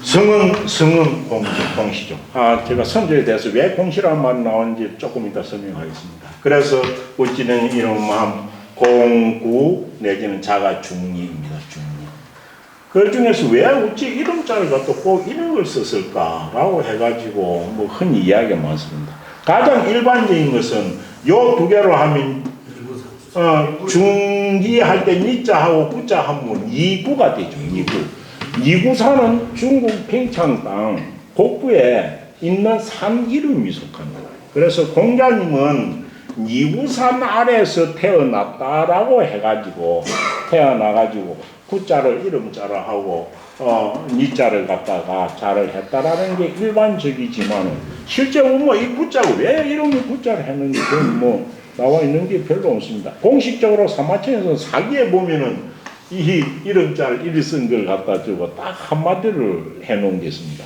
성은 공시죠. 제가 선조에 대해서 왜 공시라는 말이 나오는지 조금 이따 설명하겠습니다. 그래서 어찌된 이름은 공구 내지는 자가 중리입니다. 중리. 그 중에서 왜 어찌 이름자를 갖다 꼭 이런 걸 썼을까라고 해가지고 뭐 흔히 이야기가 많습니다. 가장 일반적인 것은 요 두 개로 하면 중기할 때 니자하고 구자 하면 이구가 되죠. 이구산은 중국 평창 땅 북부에 있는 산 이름이 속합니다. 그래서 공자님은 이구산 아래에서 태어났다라고 해가지고 태어나가지고 구자를 이름자로 하고 니자를 갖다가 자를 했다라는 게 일반적이지만 실제로 뭐 이 구자가 왜 이름을 구자를 했는지 그건 뭐 나와 있는 게 별로 없습니다. 공식적으로 사마천에서 사기에 보면은 이 이름자를 이리 쓴 걸 갖다 주고 딱 한마디를 해놓은 게 있습니다.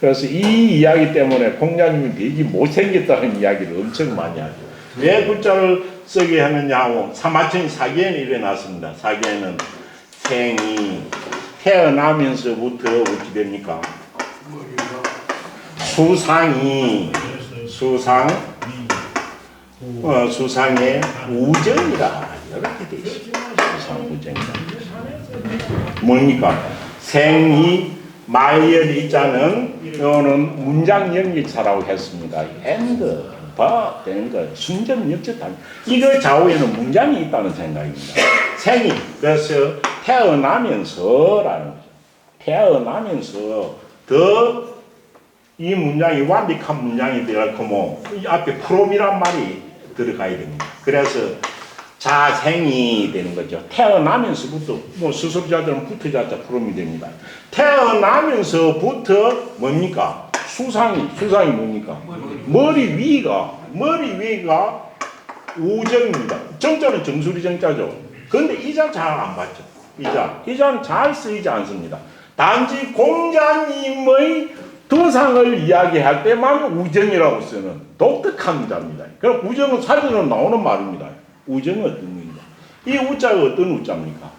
그래서 이 이야기 때문에 공자님이 되게 못생겼다는 이야기를 엄청 많이 하죠. 왜 구자를 쓰게 하느냐 하고 사마천이 사기에는 이래 놨습니다. 사기에는 생이 태어나면서부터 어찌 됩니까? 수상의 우정이라 이렇게 되어 있습니다. 수상우정이라. 뭡니까? 생이 마이얼 이자는 이거는 문장 연기차라고 했습니다. and, but 되는 거 순전 역적다. 이거 좌우에는 문장이 있다는 생각입니다. 생이 그래서 태어나면서라는 거죠. 태어나면서 더 이 문장이 완벽한 문장이 되려고 뭐 이 앞에 프롬이란 말이 들어가야 됩니다. 그래서 자생이 되는 거죠. 태어나면서부터 뭐 수습자들은 부터자자 프롬이 됩니다. 태어나면서부터 뭡니까? 수상이 뭡니까? 머리 위가 우정입니다. 정자는 정수리 정자죠. 그런데 이자 잘 안 받죠. 이자는 잘 쓰이지 않습니다. 단지 공자님의 도상을 이야기할 때만 우정이라고 쓰는 독특한 자입니다. 그럼 우정은 사전으로 나오는 말입니다. 우정은 어떤 겁니까? 이 우자가 어떤 우자입니까?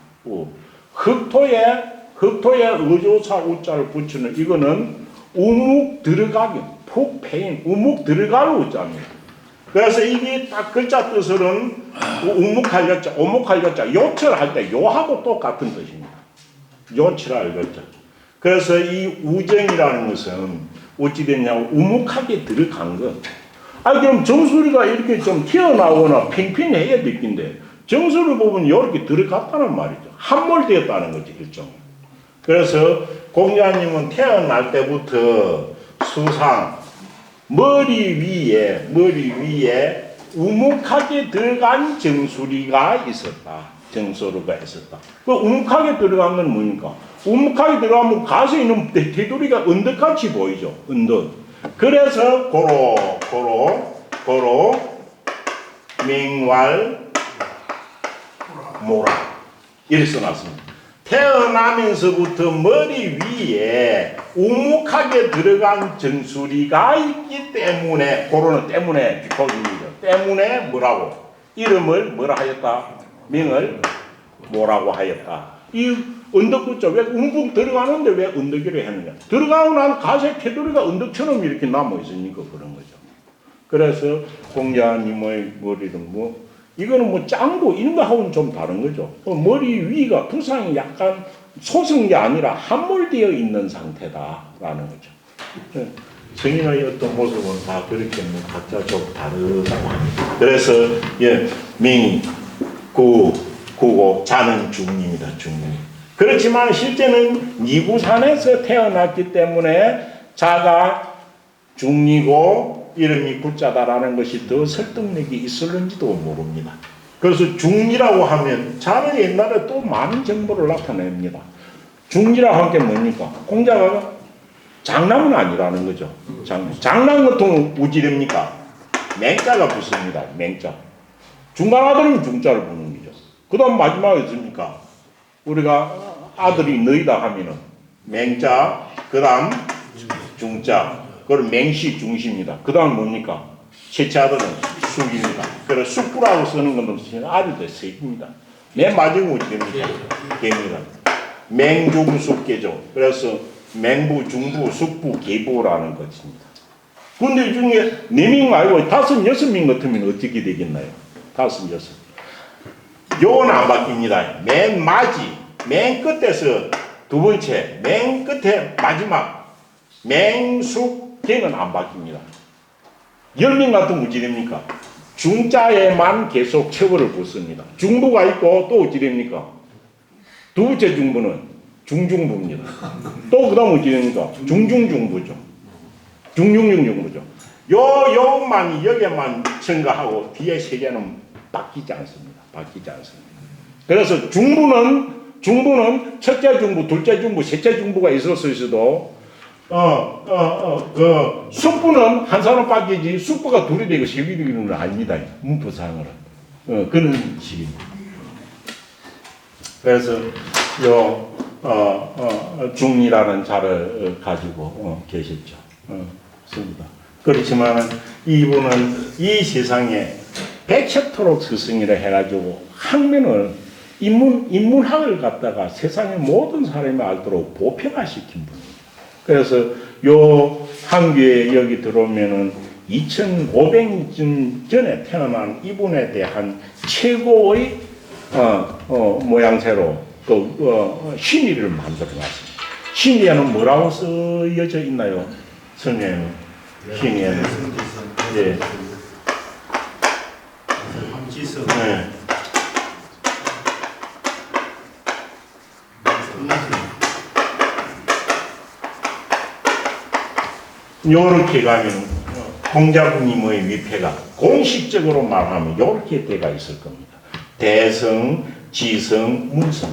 흑토에 의조사 우자를 붙이는 이거는 우묵 들어가기, 푹 패인 우묵 들어갈 우자입니다. 그래서 이게 딱 글자 뜻은 우묵할 여자, 오묵할 여자, 요철할 때 요하고 똑같은 뜻입니다. 요철할 여자. 그래서 이 우정이라는 것은 어찌 됐냐고 우묵하게 들어간 것. 그럼 정수리가 이렇게 좀 튀어나오거나 팽팽해야 될 텐데 정수리 부분이 이렇게 들어갔다는 말이죠. 함몰되었다는 거죠, 일종. 그래서 공자님은 태어날 때부터 수상 머리 위에 우묵하게 들어간 정수리가 있었다. 정수리가 있었다. 그 우묵하게 들어간 건 뭡니까? 우묵하게 들어가면 가서 있는 테두리가 언덕같이 보이죠. 언덕. 그래서 고로 맹왈 모라 이렇게 써놨습니다. 태어나면서부터 머리 위에 우묵하게 들어간 정수리가 있기 때문에 고로는 때문에 때문에 뭐라고 이름을 뭐라 하였다? 명을 뭐라고 하였다. 이 언덕구자 왜 움푹 들어가는데 왜 언덕이라 했느냐? 들어가고 난 가세 테두리가 언덕처럼 이렇게 남아 있으니까 그런 거죠. 그래서 공자님의 머리는 이거는 짱구 이런 거하고는 좀 다른 거죠. 머리 위가 두상이 약간 솟은 게 아니라 함몰되어 있는 상태다라는 거죠. 성인의 어떤 모습은 다 그렇게 각자 좀 다르다고 합니다. 그래서 명, 구고 자는 중입니다. 중립. 그렇지만 실제는 이구산에서 태어났기 때문에 자가 중리고 이름이 구자다라는 것이 더 설득력이 있을는지도 모릅니다. 그래서 중리라고 하면 자는 옛날에 또 많은 정보를 나타냅니다. 중리라고 한 게 뭡니까? 공자가 장남은 아니라는 거죠. 장남 같은 우지됩니까? 맹자가 붙습니다. 맹자. 중간 아들은 중자를 붙는 거죠. 그 다음 마지막에 있습니까? 우리가 아들이 너희다 하면은 맹자, 그 다음 중자, 그럼 맹시 중시입니다. 그 다음 뭡니까? 셋째 아들은 숙입니다. 그래서 숙부라고 쓰는 것은 아들도 셋입니다. 맨 마지막은 어떻게 됩니까? 개입니다. 맹중숙계죠. 그래서 맹부, 중부, 숙부, 계부라는 것입니다. 근데 이 중에 4명 말고 5, 6명 같으면 어떻게 되겠나요? 5, 6. 요건 안 바뀝니다. 맨 마지, 맨 끝에서 두 번째, 맨 끝에 마지막, 맹숙, 걔는 안 바뀝니다. 10명 같으면 어찌 됩니까? 중자에만 계속 처벌을 붙습니다. 중부가 있고 또 어찌 됩니까? 두 번째 중부는 중중부입니다. 또 그 다음 어찌 됩니까? 중중중부죠. 중중중부죠. 요만 여기만 첨가하고 뒤에 세 개는 바뀌지 않습니다. 바뀌지 않습니다. 그래서 중부는 첫째 중부, 둘째 중부, 셋째 중부가 있었어도 숙부는 한 사람 바뀌지 숙부가 둘이 되고 세 개이 되는 건 아닙니다. 문법상으로는. 그런 식입니다. 그래서 중이라는 자를 가지고 계셨죠. 습니다. 그렇지만 이분은 이 세상에 백챕터록 스승이라 해가지고 학문을 인문학을 갖다가 세상의 모든 사람이 알도록 보편화시킨 분입니다. 그래서 요 한교에 여기 들어오면은 2500년 전에 태어난 이분에 대한 최고의 모양새로 신의를 만들어놨습니다. 신의에는 뭐라고 쓰여져 있나요? 성경 신의에는 예. 네. 요렇게 가면 공자부님의 위패가 공식적으로 말하면 요렇게 돼가 있을 겁니다. 대성, 지성, 문성.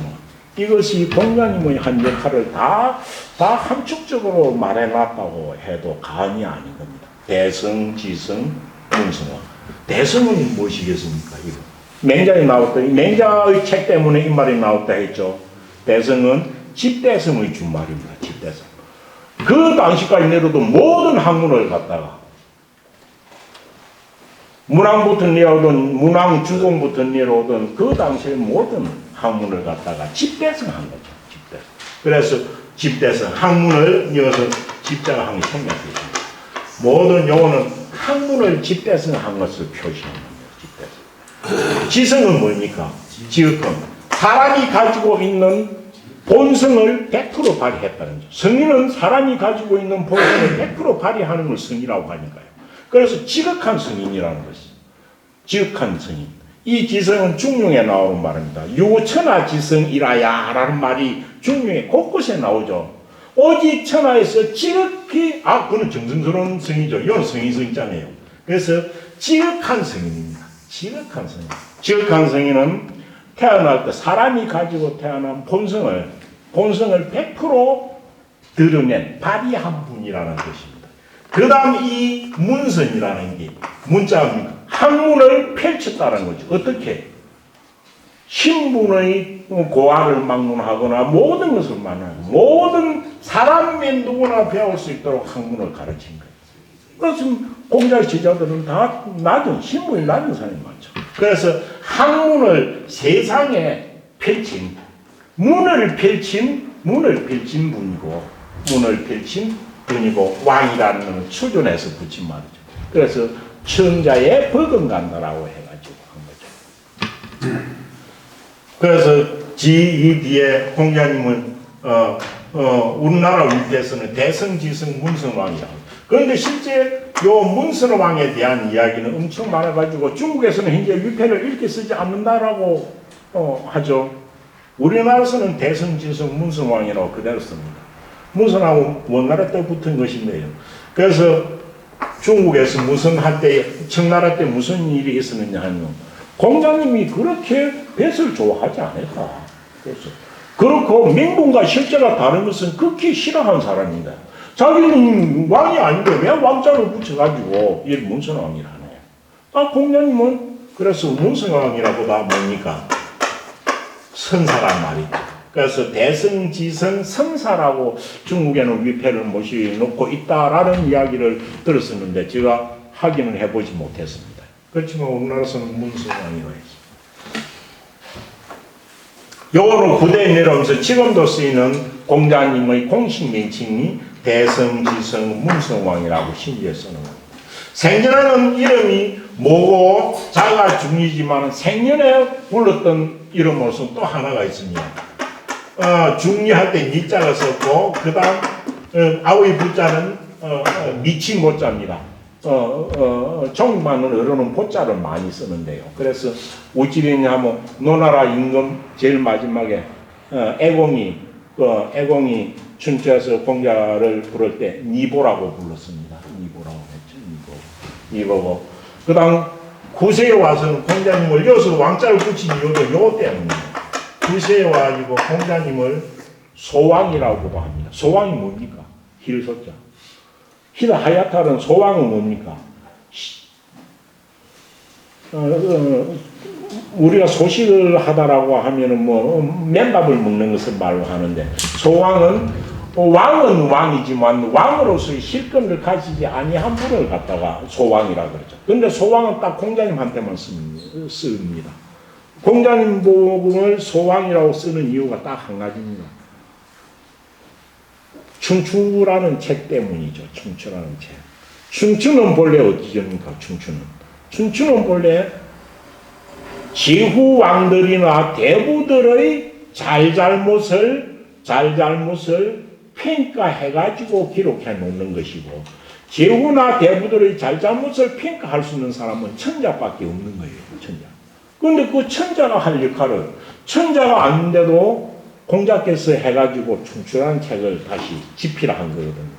이것이 공자님의 한 역할을 다 함축적으로 말해놨다고 해도 과언이 아닌 겁니다. 대성, 지성, 문성화. 대성은 무엇이겠습니까? 이거. 맹자에 나왔다. 맹자의 책 때문에 이 말이 나왔다 했죠. 대성은 집대성의 준말입니다. 집대성. 그 당시까지 내려도 모든 학문을 갖다가 문왕부터 내려오던 문왕 주공부터 내려오던 그 당시의 모든 학문을 갖다가 집대성한 거죠. 집대성. 그래서 집대성 학문을 이어서 집자항이 생겼습니다. 모든 용어는 학문을 집대성한 것을 표시하는 겁니다. 집대성. 지성은 뭡니까? 지극함. 사람이 가지고 있는 본성을 100% 발휘했다는 거죠. 성인은 사람이 가지고 있는 본성을 100% 발휘하는 걸 성이라고 하니까요. 그래서 지극한 성인이라는 것이. 지극한 성인. 이 지성은 중용에 나오는 말입니다. 유천하지성이라야 라는 말이 중용에 곳곳에 나오죠. 오직 천하에서 지극히, 그건 정성스러운 성이죠. 이건 성이성이잖아요. 그래서 지극한 성인입니다. 지극한 성인. 지극한 성인은 태어날 때 사람이 가지고 태어난 본성을 100% 드러낸, 발휘한 분이라는 것입니다. 그 다음 이 문선이라는 게 문자입니다. 학문을 펼쳤다는 거죠. 어떻게? 신분의 고하를 막론하거나 모든 것을 막론하고 모든 사람이 누구나 배울 수 있도록 학문을 가르친 거예요. 그래서 공자 지자들은 다 낮은, 신분이 낮은 사람이 많죠. 그래서 학문을 세상에 펼친, 문을 펼친 분이고, 왕이라는 것은 추존해서 붙인 말이죠. 그래서 청자에 버금간다라고 해가지고 한 거죠. 그래서 이 뒤에 공자님은 우리나라 위패에서는 대성지성 문성왕이라고. 그런데 실제 요 문성왕에 대한 이야기는 엄청 많아가지고 중국에서는 현재 위패를 이렇게 쓰지 않는다라고 하죠. 우리나라에서는 대성지성 문성왕이라고 그대로 씁니다. 문성왕은 원나라 때 붙은 것인데요. 그래서 중국에서 무슨 한때 청나라 때 무슨 일이 있었느냐 하면 공자님이 그렇게 뱃을 좋아하지 않았다. 그래서 그렇고 명분과 실제가 다른 것은 극히 싫어하는 사람입니다. 자기는 왕이 아닌데 왜 왕자를 붙여가지고 이 문성왕이라 하네요. 공자님은 그래서 문성왕이라보다 뭡니까? 선사란 말이죠. 그래서 대성지성 선사라고 중국에는 위패를 모셔놓고 있다라는 이야기를 들었었는데 제가 확인을 해보지 못했습니다. 그렇지만 우리나라에서는 문성왕이라고 했습니다. 요거는 구대에 내려오면서 지금도 쓰이는 공자님의 공식 명칭이 대성지성 문성왕이라고 신기에 쓰는 겁니다. 생전에는 이름이 모고 자가 중리지만 생년에 불렀던 이름으로서 또 하나가 있습니다. 중리할 때 니자가 썼고 그 다음 아우의 부자는 미치 모자입니다. 종만으로는 보자를 많이 쓰는데요. 그래서 어찌됐냐 하면 노나라 임금 제일 마지막에 애공이 춘추에서 공자를 부를 때 니보라고 불렀습니다. 니보라고 했죠. 니보고 그 다음 구세에 와서는 공자님을 여기서 왕자를 붙인 이유도 요 때문입니다. 구세에 와가지고 공자님을 소왕이라고도 합니다. 소왕이 뭡니까? 힐소자. 하야탈은 소왕은 뭡니까? 우리가 소식을 하다라고 하면은 맨밥을 먹는 것을 말로 하는데, 소왕은 왕은 왕이지만 왕으로서의 실권을 가지지 아니한 분을 갖다가 소왕이라 그러죠. 근데 소왕은 딱 공자님한테만 씁니다. 공자님 복음을 소왕이라고 쓰는 이유가 딱 한 가지입니다. 춘추라는 책 때문이죠. 춘추라는 책. 춘추는 본래 어디입니까? 춘추는 본래 지후 왕들이나 대부들의 잘잘못을 평가해가지고 기록해 놓는 것이고, 제후나 대부들의 잘잘못을 평가할 수 있는 사람은 천자밖에 없는 거예요. 천자. 그런데 그 천자가 할 역할을, 천자가 아닌데도 공자께서 해가지고 춘추라는 책을 다시 집필한 거거든요.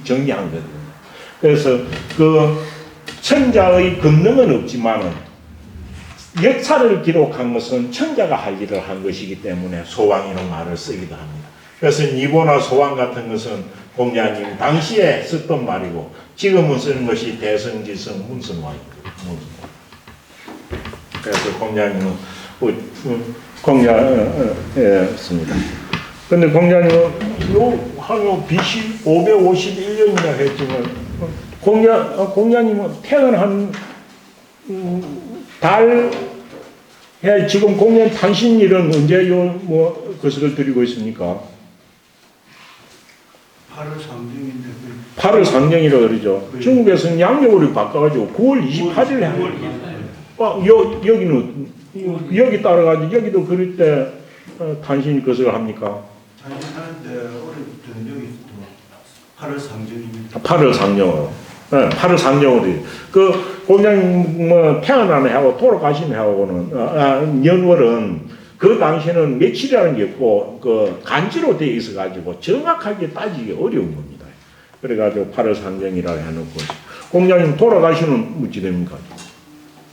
정리한 거거든요. 그래서 그 천자의 권능은 없지만은 역사를 기록한 것은 천자가 할 일을 한 것이기 때문에 소왕이라는 말을 쓰기도 합니다. 그래서 니보나 소왕 같은 것은 공자님 당시에 썼던 말이고, 지금은 쓰는 것이 대성지성 문성왕입니다. 그래서 공자님은 씁니다. 근데 공자님은 한 BC 551년이나 했지만, 공자님은 태어난 지금 공자님 탄신일은 언제 그것을 드리고 있습니까? 8월 상정인데 8월 상정이라고 그러죠. 중국에서는 양력으로 바꿔가지고 9월 28일에 해요. 여기는 여기 따라가지고 여기도 그럴 때 탄신 것을 합니까? 탄신하는데 올해부터는 여기 또 8월 상정입니다. 8월 상정으로. 네, 8월 상정으로. 그 공자님 태어나는 해하고 돌아가신 해하고는 연월은 그 당시에는 며칠이라는 게 없고 그 간지로 되어 있어 가지고 정확하게 따지기 어려운 겁니다. 그래 가지고 8월 상정이라고 해놓고, 공자님 돌아가시는 어찌 됩니까?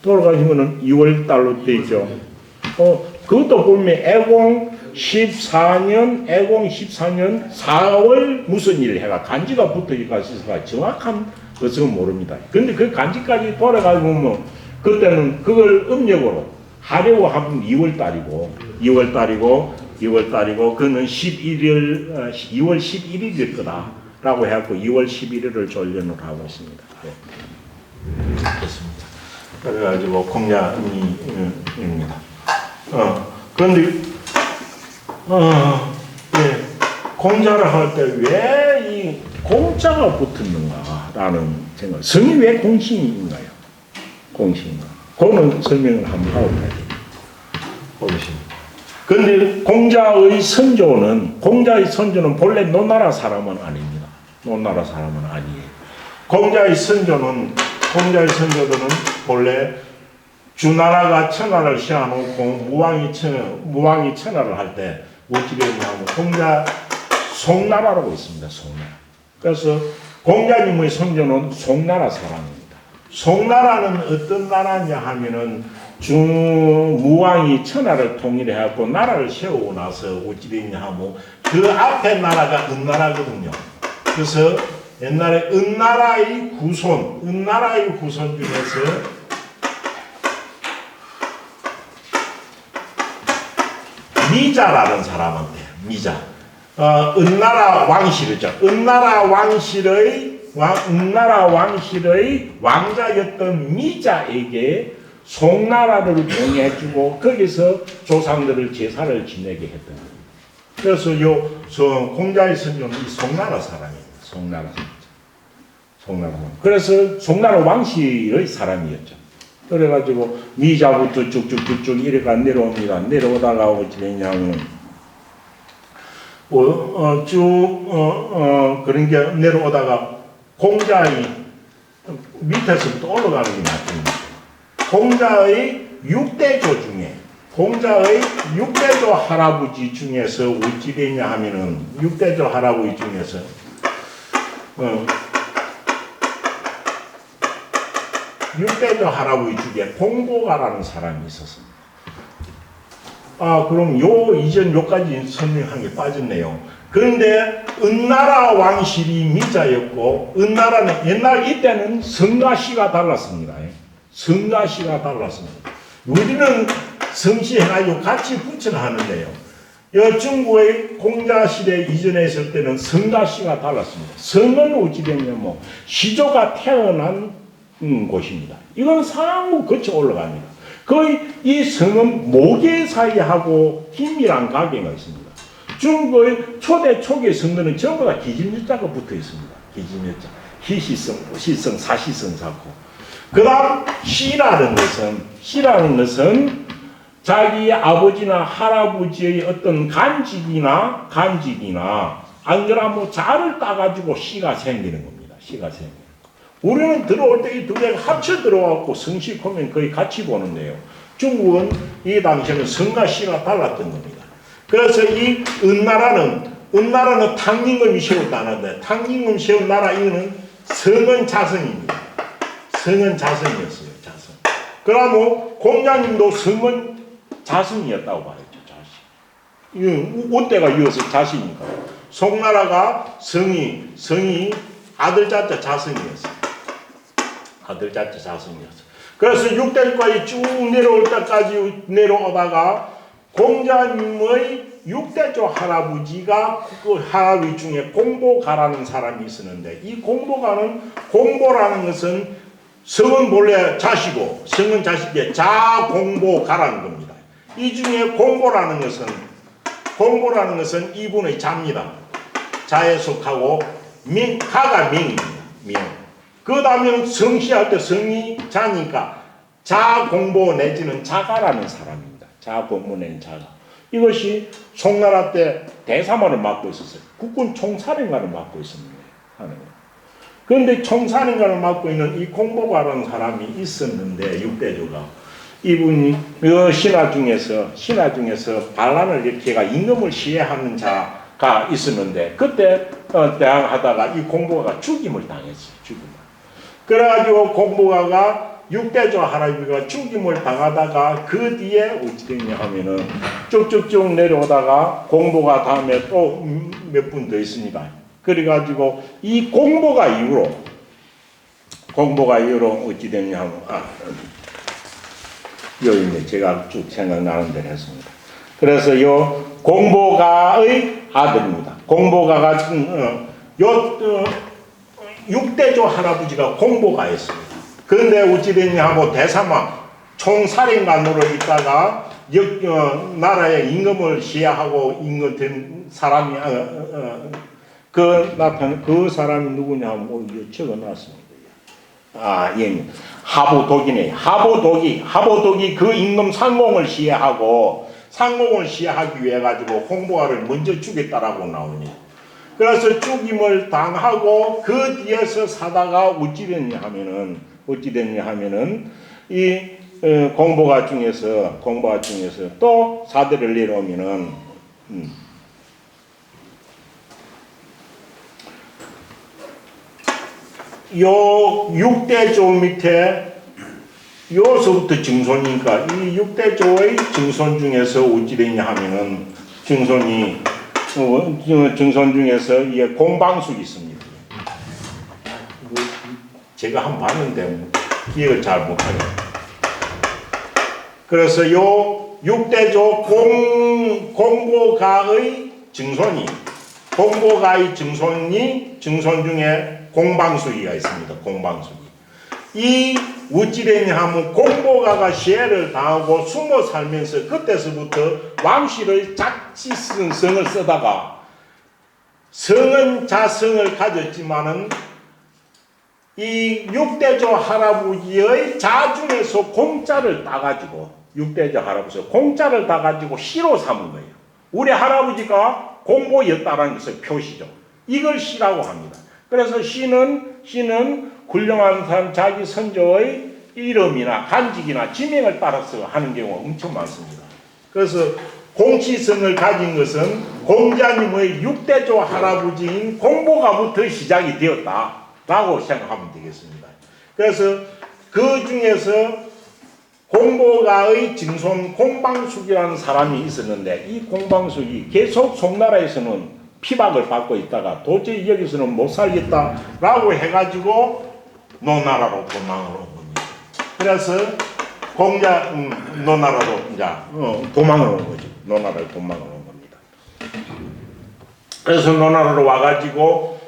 돌아가신 거는 2월 달로 되어 있죠. 그것도 보면 애공 14년 4월 무슨 일 해가 간지가 붙어 있어서 정확한 것은 모릅니다. 근데 그 간지까지 돌아가고 그때는 그걸 음력으로 하려고 하면 2월 달이고 그는 2월 11일일 거다라고 해갖고 2월 11일을 전련을 하고 있습니다. 네. 그렇습니다. 그래가지고 공자입니다. 그런데 예, 공자를 할 때 왜 이 공자가 붙었는가라는 생각. 성이 왜 공신인가요? 공신인가? 그거는 설명을 한번 하고 가야 돼요. 보겠습니다. 그런데 공자의 선조는 본래 노나라 사람은 아닙니다. 노나라 사람은 아니에요. 공자의 선조들은 본래 주나라가 천하를 시행하고 무왕이 천하를 할 때 어떻게 했냐면 공자 송나라라고 있습니다. 송나라. 그래서 공자님의 선조는 송나라 사람입니다. 송나라는 어떤 나라냐 하면은 무왕이 천하를 통일해갖고 나라를 세우고 나서 어찌 됐냐 하면 그 앞에 나라가 은나라거든요. 그래서 옛날에 은나라의 후손 중에서 미자라는 사람한테, 은나라 왕실이죠. 은나라 왕실의 왕자였던 미자에게 송나라를 봉해주고 거기서 조상들을 제사를 지내게 했던 겁니다. 그래서 공자의 선조는 이 송나라 사람이에요. 송나라 사람. 그래서 송나라 왕실의 사람이었죠. 그래가지고 미자부터 쭉쭉쭉쭉 이래가 내려옵니다. 내려오다가 어찌 됐냐면 그런 게 내려오다가 공자의 밑에서부터 올라가는 게 맞습니다. 공자의 6대조 중에 공자의 6대조 할아버지 중에서 어찌 되냐 하면은 6대조 할아버지 중에서 6대조 할아버지 중에 공보가라는 사람이 있었습니다. 그럼 이전 요까지 설명한 게 빠졌네요. 그런데 은나라 왕실이 미자였고, 은나라는 옛날 이때는 성가시가 달랐습니다. 성가시가 달랐습니다. 우리는 성씨 해가지고 같이 붙여를 하는데요. 중국의 공자시대 이전에 있을 때는 성가시가 달랐습니다. 성은 어찌 됐냐면 시조가 태어난 곳입니다. 이건 상부 거쳐 올라갑니다. 거의 이 성은 모계사이하고 긴밀한 관계가 있습니다. 중국의 초대 초기 성들은 전부 다 기진유자가 붙어 있습니다. 기진유자. 희시성, 사시성 사고. 그 다음 시라는 것은 자기 아버지나 할아버지의 어떤 간직이나 안 그러면 자를 따가지고 시가 생기는 겁니다. 시가 생기는 거. 우리는 들어올 때 이 두 개가 합쳐 들어와갖고 성시하면 거의 같이 보는데요. 중국은 이 당시에는 성과 시가 달랐던 겁니다. 그래서 이 은나라는 탕임금이 세웠다는데 탕임금 세운 나라 이거는 성은 자성입니다. 성은 자성이었어요. 자성. 그러면 공자님도 성은 자성이었다고 말했죠. 자신. 옷대가 이어서 자신이니까. 송나라가 성이 아들 자자 자성이었어요. 아들 자자 자성이었어요. 그래서 6대까지 쭉 내려올 때까지 내려오다가 공자님의 6대조 할아버지가 그 할아버지 중에 공보가라는 사람이 있었는데 이 공보라는 것은 성은 본래 자시고 성은 자식의 자공보가라는 겁니다. 이 중에 공보라는 것은 이분의 자입니다. 자에 속하고 가가 명입니다. 명. 그 다음에 성시할 때 성이 자니까 자공보 내지는 자가라는 사람입니다. 자공보 내는 자가. 이것이 송나라 때 대사마를 맡고 있었어요. 국군 총사령관을 맡고 있었는데 그런데 총사령관을 맡고 있는 이 공보가라는 사람이 있었는데 6대조가 이분이 신하 중에서 반란을 일으켜가 임금을 시해하는 자가 있었는데 그때 대항하다가 이 공보가가 죽임을 당했어요. 그래가지고 공보가가 6대조 할아버지가 죽임을 당하다가 그 뒤에 어찌 됐냐 하면은 쭉쭉쭉 내려오다가 공보가 다음에 또 몇 분 더 있습니다. 그래가지고 이 공보가 이후로 어찌 됐냐 하면 여기 제가 쭉 생각나는 대로 했습니다. 그래서 요 공보가의 아들입니다. 공보가가 6대조 할아버지가 공보가였습니다. 그런데 어찌 됐냐 하고 대사마 총사령관으로 있다가 나라의 임금을 시해하고 임금된 사람이 그 사람이 누구냐 하면 적어놨습니다. 예. 하보독이네. 하보독이 그 임금 상공을 시해하기 위해 가지고 공보가를 먼저 죽였다라고 나오니. 그래서 죽임을 당하고 그 뒤에서 사다가 어찌 됐냐 하면은 이 공보가 중에서 또 사대를 내려오면은 요 6대조 밑에 요서부터 증손이니까 이 6대조의 증손 중에서 어찌 됐냐 하면은 증손 중에서 이게 공방숙이 있습니다. 제가 한번 봤는데 기억을 잘 못하네요. 그래서 요 6대조 공보가의 증손 중에 공방숙이가 있습니다. 공방숙이. 이 어찌되냐 하면 공보가가 시해를 당하고 숨어 살면서 그때서부터 왕실의 자치성을 쓰다가 성은 자성을 가졌지만은 이 육대조 할아버지의 자중에서 공짜를 따가지고 육대조 할아버지가 공짜를 따가지고 시로 삼은 거예요. 우리 할아버지가 공보였다는 것의 표시죠. 이걸 시라고 합니다. 그래서 시는 훌륭한 사람 자기 선조의 이름이나 간직이나 지명을 따라서 하는 경우가 엄청 많습니다. 그래서 공치성을 가진 것은 공자님의 육대조 할아버지인 공보가부터 시작이 되었다라고 생각하면 되겠습니다. 그래서 그 중에서 공보가의 증손 공방숙이라는 사람이 있었는데 이 공방숙이 계속 송나라에서는 피박을 받고 있다가 도저히 여기서는 못 살겠다라고 해가지고 노나라로 도망을 온 겁니다. 그래서 노나라로 이제 도망을 온 거죠. 노나라로 도망을 온 겁니다. 그래서 노나라로 와가지고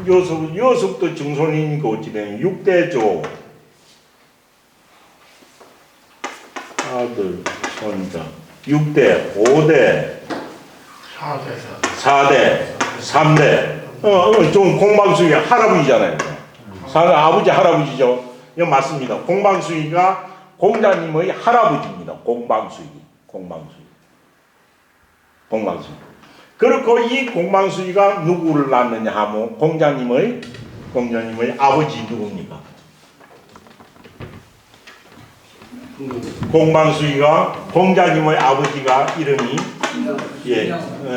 여석도 증손이니까 어찌되면 6대조 아들 손자 6대 5대 4대 3대 좀 공방수기 할아버지잖아요. 아버지 할아버지죠. 예, 맞습니다. 공방수기가 공자님의 할아버지입니다. 공방수기. 그렇고 이 공방수기가 누구를 낳느냐 하면 공자님의 아버지 누굽니까? 공방수기가 공자님의 아버지가 이름이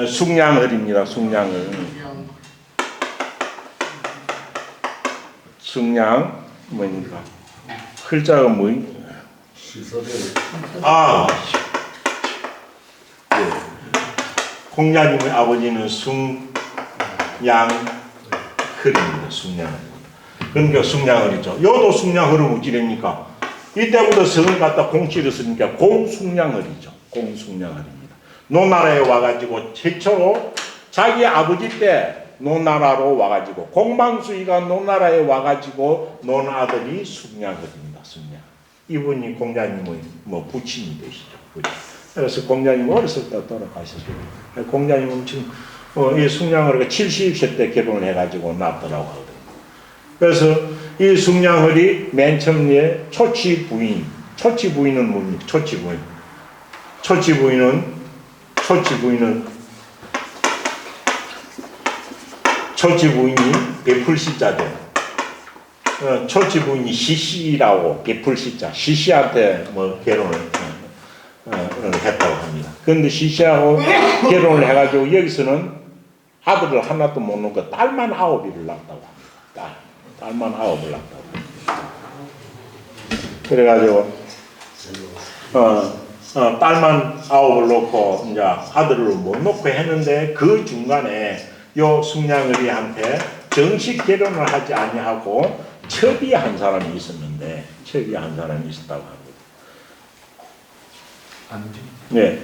숭량을입니다. 숭량 뭐니까 글자가 공자님의 아버지는 숭양흘입니다. 숭양흘. 그러니까 숭양흘이죠. 여도 숭양흘은 어찌됩니까? 이때부터 성을 갖다 공치를 쓰니까 공숭량흘이죠. 공숭량흘입니다. 노나라에 와가지고 최초로 자기 아버지 때 노나라로 와가지고 공방수이가 노나라에 와가지고 논 아들이 숭량흘입니다. 숭량. 이분이 공자님의 부친이 되시죠. 그래서 공자님은 어렸을 때 돌아가셨어요. 공자님은 지금 이 숭량흘이가 70세 때 결혼을 해가지고 낳았더라고 하거든요. 그래서 이 숭량흘이 맨 처음에 초치 부인은 뭡니까? 초치 부인이 베풀 시자죠. 초치 부인이 시시라고 베풀 시자. 시시한테 결혼을 했다고 합니다. 그런데 시시하고 결혼을 해가지고 여기서는 아들을 하나도 못 놓고 딸만 9이를 낳았다고 합니다. 딸만 9을 낳았다고 합니다. 그래가지고 딸만 9을 놓고 이제 아들을 못 놓고 했는데 그 중간에 요 숭량의리한테 정식 결혼을 하지 아니하고 첩이한 사람이 있었는데 첩이한 사람이 있었다고 합니다. 네,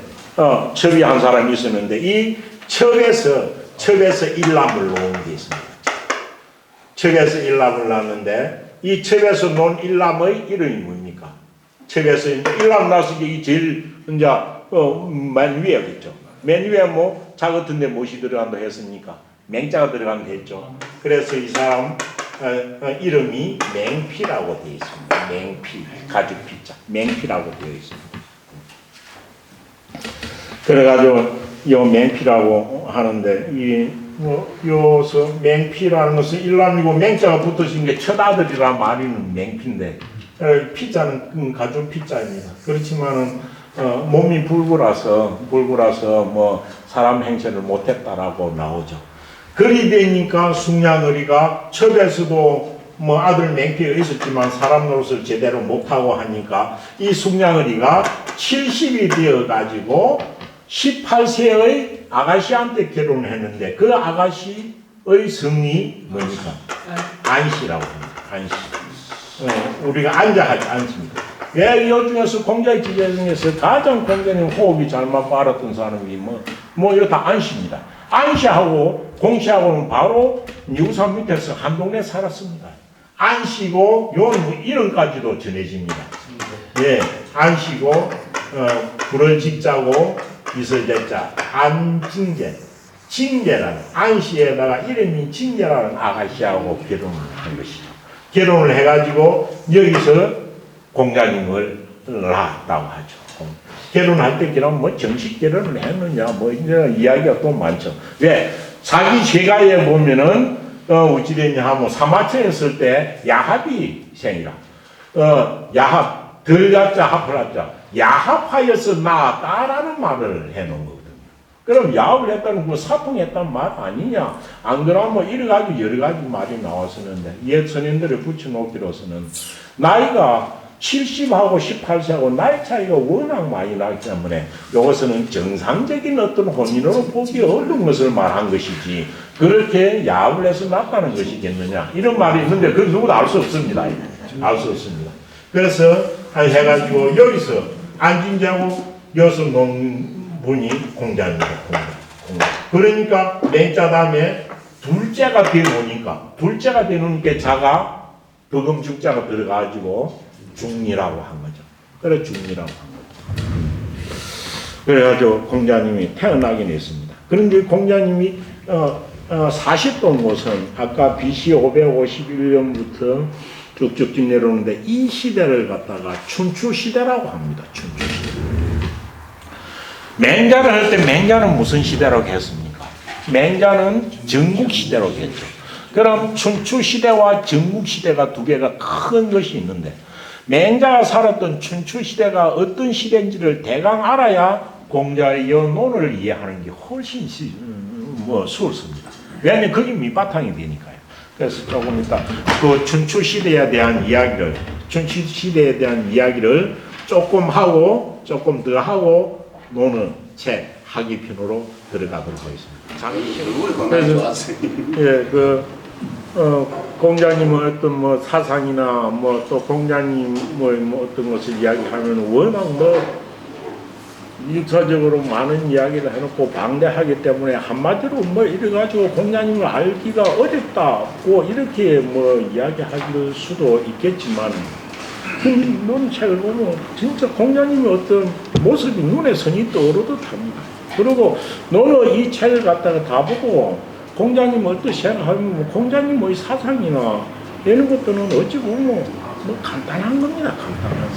첩이한 사람이 있었는데 이 첩에서 일남을 놓은 게 있습니다. 첩에서 일남을 낳았는데 이 첩에서 놓은 일남의 이름이 뭡니까? 첩에서 일남 낳았을 때 이 제일 이제 맨 위에겠죠. 맨 위에 자 같은데 무엇이 들어간다 했습니까? 맹자가 들어간 게 했죠. 그래서 이 사람 이름이 맹피라고 되어 있습니다. 맹피, 가죽 피자, 맹피라고 되어 있습니다. 그래가지고 요 맹피라고 하는데 요서 맹피라는 것은 일남이고 맹자가 붙으신 게 첫아들이란 말이는 맹피인데 피자는 가죽 피자입니다. 그렇지만은 몸이 불구라서 사람 행세를 못했다라고 나오죠. 그리 되니까 숭량의리가 첩에서도 아들 맹피가 있었지만 사람 노릇을 제대로 못하고 하니까 이 숭량의리가 70이 되어가지고 18세의 아가씨한테 결혼을 했는데 그 아가씨의 성이 뭡니까? 안씨라고 합니다. 안씨. 우리가 안자하지 않습니다. 왜 이 중에서 공자의 지제 중에서 가장 공자님 호흡이 잘 맞고 알았던 사람이 이거 다 안씨입니다. 안씨하고 공씨하고는 바로 미우산 밑에서 한 동네 살았습니다. 안 쉬고 요 이름까지도 전해집니다. 예, 안 쉬고 불을 직자고 있을 때자 안징제, 징제라는 안시에다가 이름이 징제라는 아가씨하고 결혼을 한 것이죠. 결혼을 해가지고 여기서 공자님을 낳았다고 하죠. 결혼할 때 그럼 뭐 정식 결혼을 했느냐 뭐 이런 이야기가 또 많죠. 왜 자기 제가에 보면은 어찌됐냐 하면 사마천에 있을 때 야합이 생이라 야합 덜자자 합하자 야합하여서 낳았다라는 말을 해놓은 거거든요. 그럼 야합을 했다는 거 사풍했다는 말 아니냐? 안 그러면 이래 가지고 여러 가지 말이 나왔었는데 옛 선인들을 붙여놓기로서는 나이가 70하고 18세하고 나이 차이가 워낙 많이 나기 때문에 이것은 정상적인 어떤 혼인으로 보기 어려운 것을 말한 것이지 그렇게 야합을 해서 낳았다는 것이겠느냐 이런 말이 있는데 그건 누구도 알 수 없습니다. 알 수 없습니다. 그래서 해가지고 여기서 안진자고 여기서 놓은 분이 공자입니다. 공자. 그러니까 맹자 다음에 둘째가 되놓으니까 둘째가 되놓으니까 자가 버금죽자가 들어가지고 중리라고 한 거죠. 그래 중리라고 한 거죠. 그래가지고 공자님이 태어나긴 했습니다. 그런데 공자님이 40도 못은 아까 BC 551년부터 쭉쭉 내려오는데 이 시대를 갖다가 춘추 시대라고 합니다. 춘추 시대. 맹자를 할 때 맹자는 무슨 시대라고 했습니까? 맹자는 전국 시대라고 했죠. 그럼 춘추 시대와 전국 시대가 두 개가 큰 것이 있는데 맹자가 살았던 춘추 시대가 어떤 시대인지를 대강 알아야 공자의 연론을 이해하는 게 훨씬 수월습니다. 왜냐하면 그게 밑바탕이 되니까요. 그래서 조금 이따 그 춘추 시대에 대한 이야기를 조금 하고 조금 더 하고 노는 책 학위편으로 들어가도록 하겠습니다. 그래서 공자님의 어떤 뭐 사상이나 뭐 또 공자님의 뭐 어떤 것을 이야기하면 워낙 뭐 일차적으로 많은 이야기를 해놓고 방대하기 때문에 한마디로 뭐 이래가지고 공자님을 알기가 어렵다고 이렇게 뭐 이야기할 수도 있겠지만 넌 책을 보면 진짜 공자님의 어떤 모습이 눈에 선이 떠오르듯합니다. 그리고 너는 이 책을 갖다가 다 보고 공자님 어떻게 생각하면 공자님의 사상이나 이런 것들은 어찌 보면 뭐 간단한 겁니다. 간단한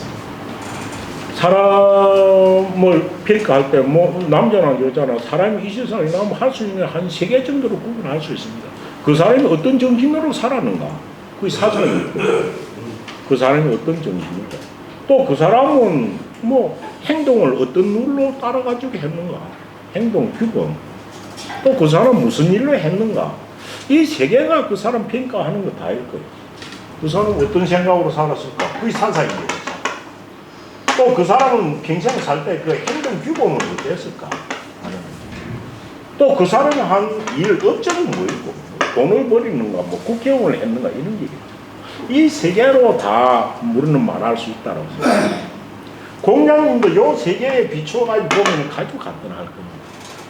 사람을 평가할 때 뭐 남자나 여자나 사람이 이 세상에 나오면 할 수 있는 한 3개 정도로 구분할 수 있습니다. 그 사람이 어떤 정신으로 살았는가 그게 사상이고 그 사람이 어떤 정신인가 또 그 사람은 뭐 행동을 어떤 룰로 따라가지고 했는가 행동 규범 또 그 사람 무슨 일로 했는가 이 3개가 그 사람 평가하는 거 다일 거예요. 그 사람은 어떤 생각으로 살았을까 그게 사상이에요. 또 그 사람은 평생 살 때 그 행동 규범은 어땠을까? 또 그 사람이 한 일 업적은 뭐였고 돈을 벌이는가 뭐 국회의원을 했는가 이런 게 이 3개로 다 우리는 말할 수 있다고 생각합니다. 공자님도 요 3개에 비추어가지고 보면 아주 간단할 겁니다.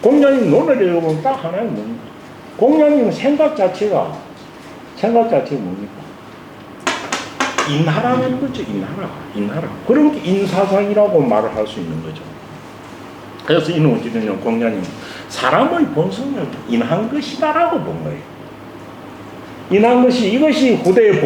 공자님 논을 읽어보면 딱 하나는 뭡니까? 공자님 생각 자체가 뭡니까? 인하라는 거죠. 인하라. 그런 게 인사상이라고 말을 할 수 있는 거죠. 그래서 이는 어찌되냐면 공자님 사람의 본성을 인한 것이다라고 본 거예요. 인한 것이 이것이 후대의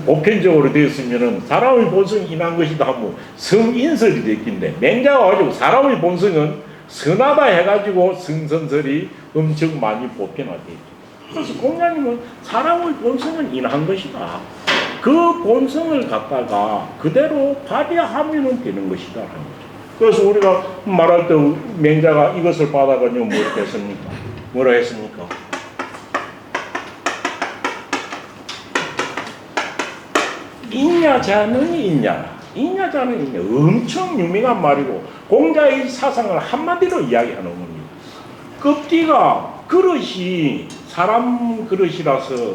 보편적으로 되었으면은 사람의 본성이 인한 것이다 하면 성인설이 됐긴데 맹자가 가지고 사람의 본성은 선하다 해가지고 성선설이 엄청 많이 보편화되어 있죠. 그래서 공자님은 사람의 본성은 인한 것이다. 그 본성을 갖다가 그대로 발휘하면 되는 것이다. 그래서 우리가 말할 때 맹자가 이것을 받아가지고 뭐라 했습니까? 인야자는 인야라. 인야자는 인야. 엄청 유명한 말이고 공자의 사상을 한마디로 이야기하는 겁니다. 껍디가 그릇이 사람 그릇이라서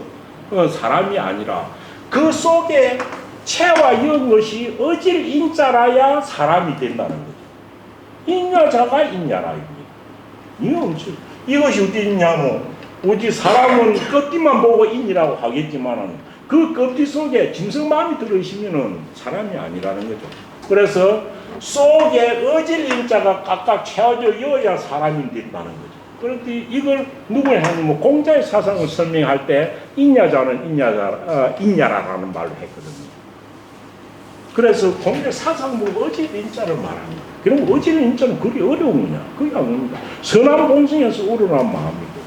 사람이 아니라 그 속에 체와 이런 것이 어질 인자라야 사람이 된다는 거죠. 인야자가 인야라 이겁니다. 이것이 어디 있냐면 오직 사람은 껍데기만 보고 인이라고 하겠지만 그 껍질 속에 짐승마음이 들어있으면은 사람이 아니라는 거죠. 그래서 속에 어질 인자가 깍깍 채워져 이어야 사람이 된다는 거죠. 그런데 이걸 누구를 하냐면 공자의 사상을 설명할 때 인야자는 인야라라는 말로 했거든요. 그래서 공자의 사상 보고 어질 인자를 말합니다. 그럼 어질 인자는 그게 어려운 거냐? 그게 아닙니다. 선한 본성에서 우러난 마음이거든요.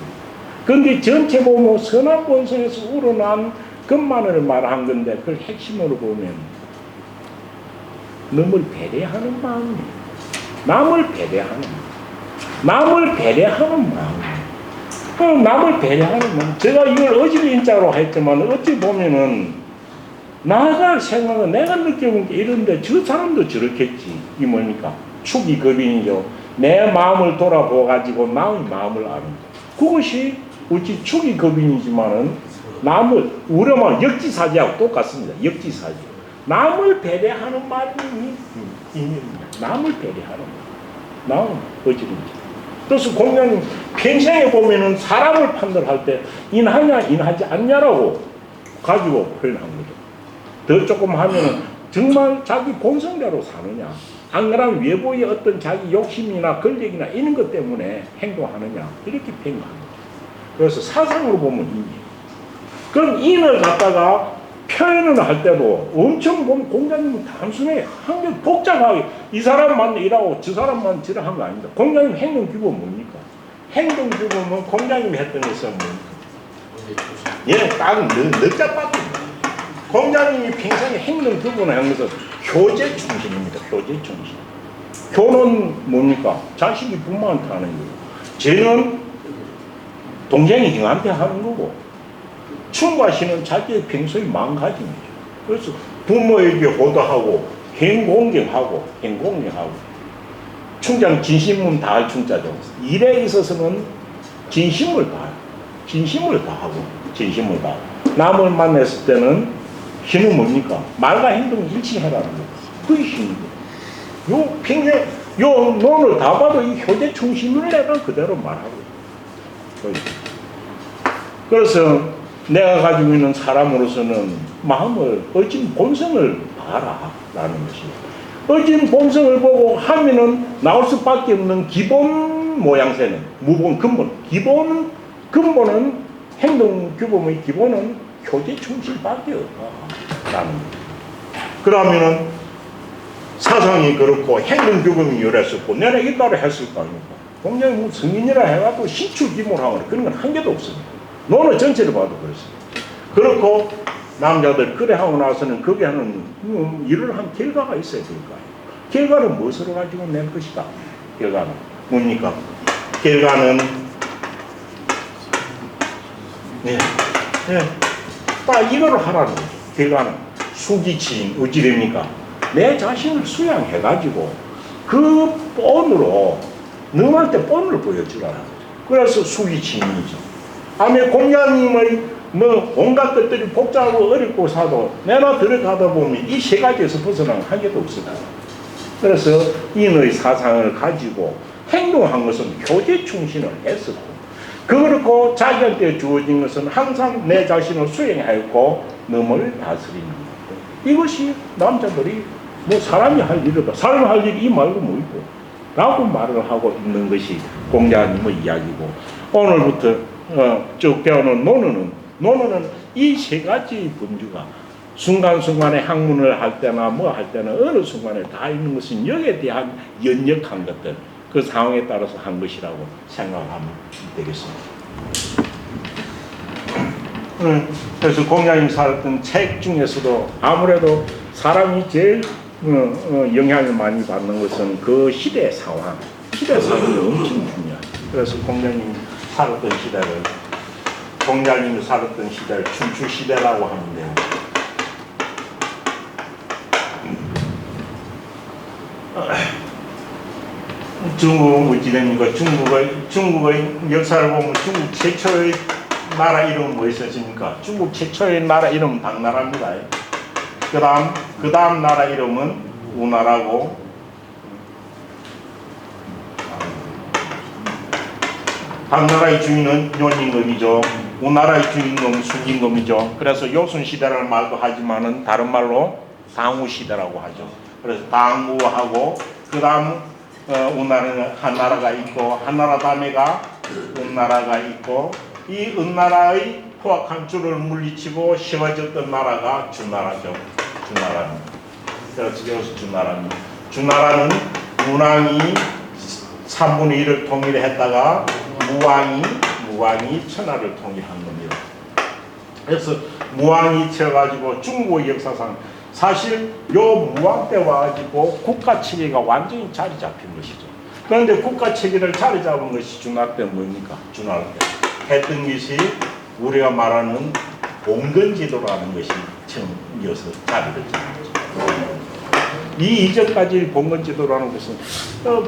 그런데 전체 보면 선한 본성에서 우러난 것만을 말한 건데 그걸 핵심으로 보면 남을 배려하는 마음이에요. 남을 배려하는 마음. 남을 배려하는 마음. 제가 이걸 어질 인자로 했지만 어찌 보면은 나가 생각은 내가 느껴본 게 이런데 저 사람도 저렇겠지. 이 뭡니까? 축이 겁인이죠. 내 마음을 돌아보아 가지고 남의 마음을 아는 거. 그것이 어찌 축이 겁인이지만은 남을 우려만 역지사지하고 똑같습니다. 역지사지. 남을 배려하는 말이 있습니다. 남을 배려하는 말. 남은 어찌든지. 그래서 공자님 평생에 보면은 사람을 판단할 때 인하냐 인하지 않냐라고 가지고 표현한 거죠. 더 조금 하면은 정말 자기 본성대로 사느냐, 안 그러면 외부의 어떤 자기 욕심이나 권력이나 이런 것 때문에 행동하느냐 이렇게 평가합니다. 그래서 사상으로 보면 인이에요. 그럼 인을 갖다가 표현을 할 때도 엄청 보면 공자님은 단순해. 한개 복잡하게 이 사람만 이라고 저 사람만 저라 한 거 아닙니다. 공자님 행동 규범 뭡니까? 행동 규범은 공자님이 했던 것은 뭡니까? 예, 딱 넉자밖에. 공자님이 평생에 행동 규범을 한 것은 효제 중심입니다. 효제 중심. 효는 뭡니까? 자식이 부모한테 하는 거고, 죄는 동생이 형한테 하는 거고, 충과시는 자기의 평소의 마음가짐이죠. 그래서 부모에게 호도하고 행공경하고 충자는 진심은 다할 충자죠. 일에 있어서는 진심을 다하고 남을 만났을 때는 힘은 뭡니까? 말과 행동 일치해라는 거. 그게 힘이고. 요 평생 요 논을 다 봐도 이 효제 충심을 내가 그대로 말하고 있어요. 그래서 내가 가지고 있는 사람으로서는 마음을 어진 본성을 봐라라는 것이에요. 어진 본성을 보고 하면은 나올 수밖에 없는 기본 모양새는 무본 근본은 행동 규범의 기본은 효제 충실밖에 없다라는 거예요. 그러면은 사상이 그렇고 행동 규범이 이랬었고 내가 이따로 했을 거 아닙니까? 공장이 뭐 성인이라 해가지고 신출기몰하고 그런 건 한 개도 없습니다. 논의 전체를 봐도 그렇습니다. 그렇고 남자들 그래 하고 나서는 거기에 하는 일을 한 결과가 있어야 될 거 아니에요. 결과는 무엇으로 가지고 낼 것이다. 결과는 뭡니까? 결과는 딱 이거를 하라는 거죠. 결과는 수기치인 어찌됩니까? 내 자신을 수양해가지고 그 본으로 너한테 본을 보여주라는 거죠. 그래서 수기치인이죠. 아멘. 공자님의 뭐 온갖 것들이 복잡하고 어렵고 사도 내가 들어가다 보면 이 세 가지에서 벗어난 한 개도 없습니다. 그래서 인의 사상을 가지고 행동한 것은 효제 충신을 했었고 그렇고 자기한테 주어진 것은 항상 내 자신을 수행하였고 넘을 다스립니다. 이것이 남자들이 뭐 사람이 할 일이다. 사람이 할 일이 이 말고 뭐 있고 라고 말을 하고 있는 것이 공자님의 이야기고 오늘부터 쭉 배우는 논어는 이 세 가지 범주가 순간순간에 학문을 할 때나 뭐 할 때나 어느 순간에 다 있는 것은 여기에 대한 연역한 것들 그 상황에 따라서 한 것이라고 생각하면 되겠습니다. 그래서 공자님이 살았던 책 중에서도 아무래도 사람이 제일 영향을 많이 받는 것은 그 시대 상황이 엄청 중요해요. 그래서 공자님이 살았던 시대를 공자님이 살았던 시대를 춘추 시대라고 하는데요. 중국은 어찌 됩니까? 중국의 역사를 보면 중국 최초의 나라 이름은 뭐였습니까? 중국 최초의 나라 이름은 당나라입니다. 그 다음 나라 이름은 우나라고 당나라의 주인은 윤임금이죠. 우리나라의 주임금 순임금이죠. 그래서 요순시대라는 말도 하지만은 다른 말로 당우시대라고 하죠. 그래서 당우하고 그 다음 우리나라는 한나라가 있고 한나라 다음에가 은나라가 있고 이 은나라의 포악한 줄을 물리치고 세워졌던 나라가 주나라죠. 주나라입니다. 그래서 여기서 주나라입니다. 주나라는 문왕이 3분의 1을 통일했다가 무왕이 천하를 통일한 겁니다. 그래서 무왕이 쳐가지고 중국의 역사상 사실 요 무왕 때 와가지고 국가 체계가 완전히 자리 잡힌 것이죠. 그런데 국가 체계를 자리 잡은 것이 주나라 때 뭡니까? 주나라 때 했던 것이 우리가 말하는 봉건제도라는 것이 처음이어서 자리를 잡은 거죠. 이 이전까지 봉건제도라는 것은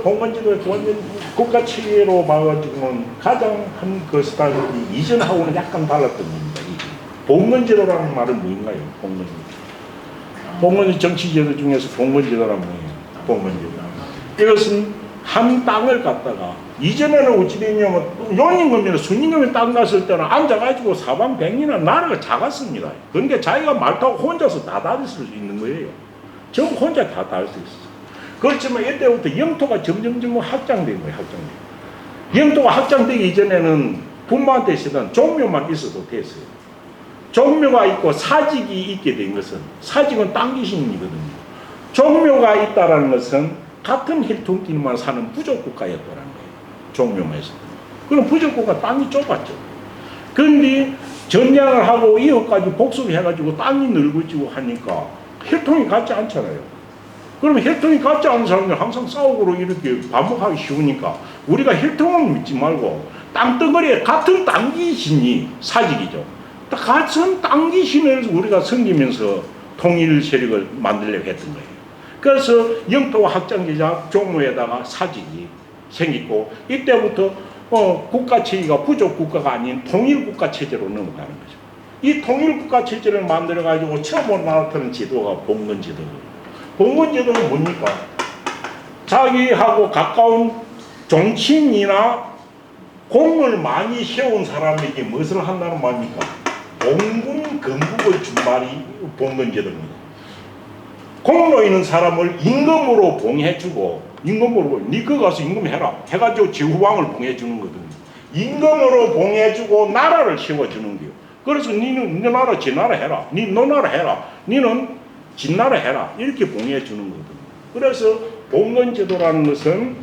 봉건제도의 완전 국가 체계로 봐가지고는 가장 한 것이다. 이전하고는 약간 달랐던 겁니다. 봉건제도라는 말은 뭔가요? 봉건제도. 봉건제 정치제도 중에서 봉건제도란 뭐예요? 봉건제도. 이것은 한 땅을 갖다가 이전에는 어찌 됐냐면 용임금이나 순임금이 땅 갔을 때는 앉아가지고 사방백리나 나라가 작았습니다. 그러니까 자기가 말 타고 혼자서 다 다닐 수 있는 거예요. 전부 혼자 다 다닐 수 있었어요. 그렇지만 이때부터 영토가 점점 확장된 거예요. 영토가 확장되기 이전에는 군마한테 있었던 종묘만 있어도 됐어요. 종묘가 있고 사직이 있게 된 것은 사직은 땅 귀신이거든요. 종묘가 있다라는 것은 같은 혈통끼리만 사는 부족국가였다는 거예요. 종묘만 있었던 거예요. 그럼 부족국가 땅이 좁았죠. 그런데 전쟁을 하고 이것까지 복수를 해가지고 땅이 넓어지고 하니까 혈통이 같지 않잖아요. 그러면 혈통이 같지 않은 사람들 항상 싸우고 이렇게 반복하기 쉬우니까 우리가 혈통을 믿지 말고 땅덩어리에 같은 땅 귀신이 사직이죠. 같은 땅 귀신을 우리가 섬기면서 통일 세력을 만들려고 했던 거예요. 그래서 영토가 확장되자 종묘에다가 사직이 생기고 이때부터 국가 체계가 부족 국가가 아닌 통일 국가 체제로 넘어가는 거죠. 이 통일 국가 체제를 만들어 가지고 처음으로 나타난 제도가 봉건제도예요. 봉건제도는 뭡니까? 자기하고 가까운 정치인이나 공을 많이 세운 사람에게 무엇을 한다는 말입니까? 봉군 건국을 준 말이 봉건제도입니다. 공로 있는 사람을 임금으로 봉해주고 임금으로 니거 가서 임금해라 해가지고 제후왕을 봉해주는 거거든요. 임금으로 봉해주고 나라를 세워주는 거예요. 그래서 니는 너 나라 지 나라 해라, 너 나라 해라, 니는 지 나라 해라 이렇게 봉해주는 거거든요. 그래서 봉건제도라는 것은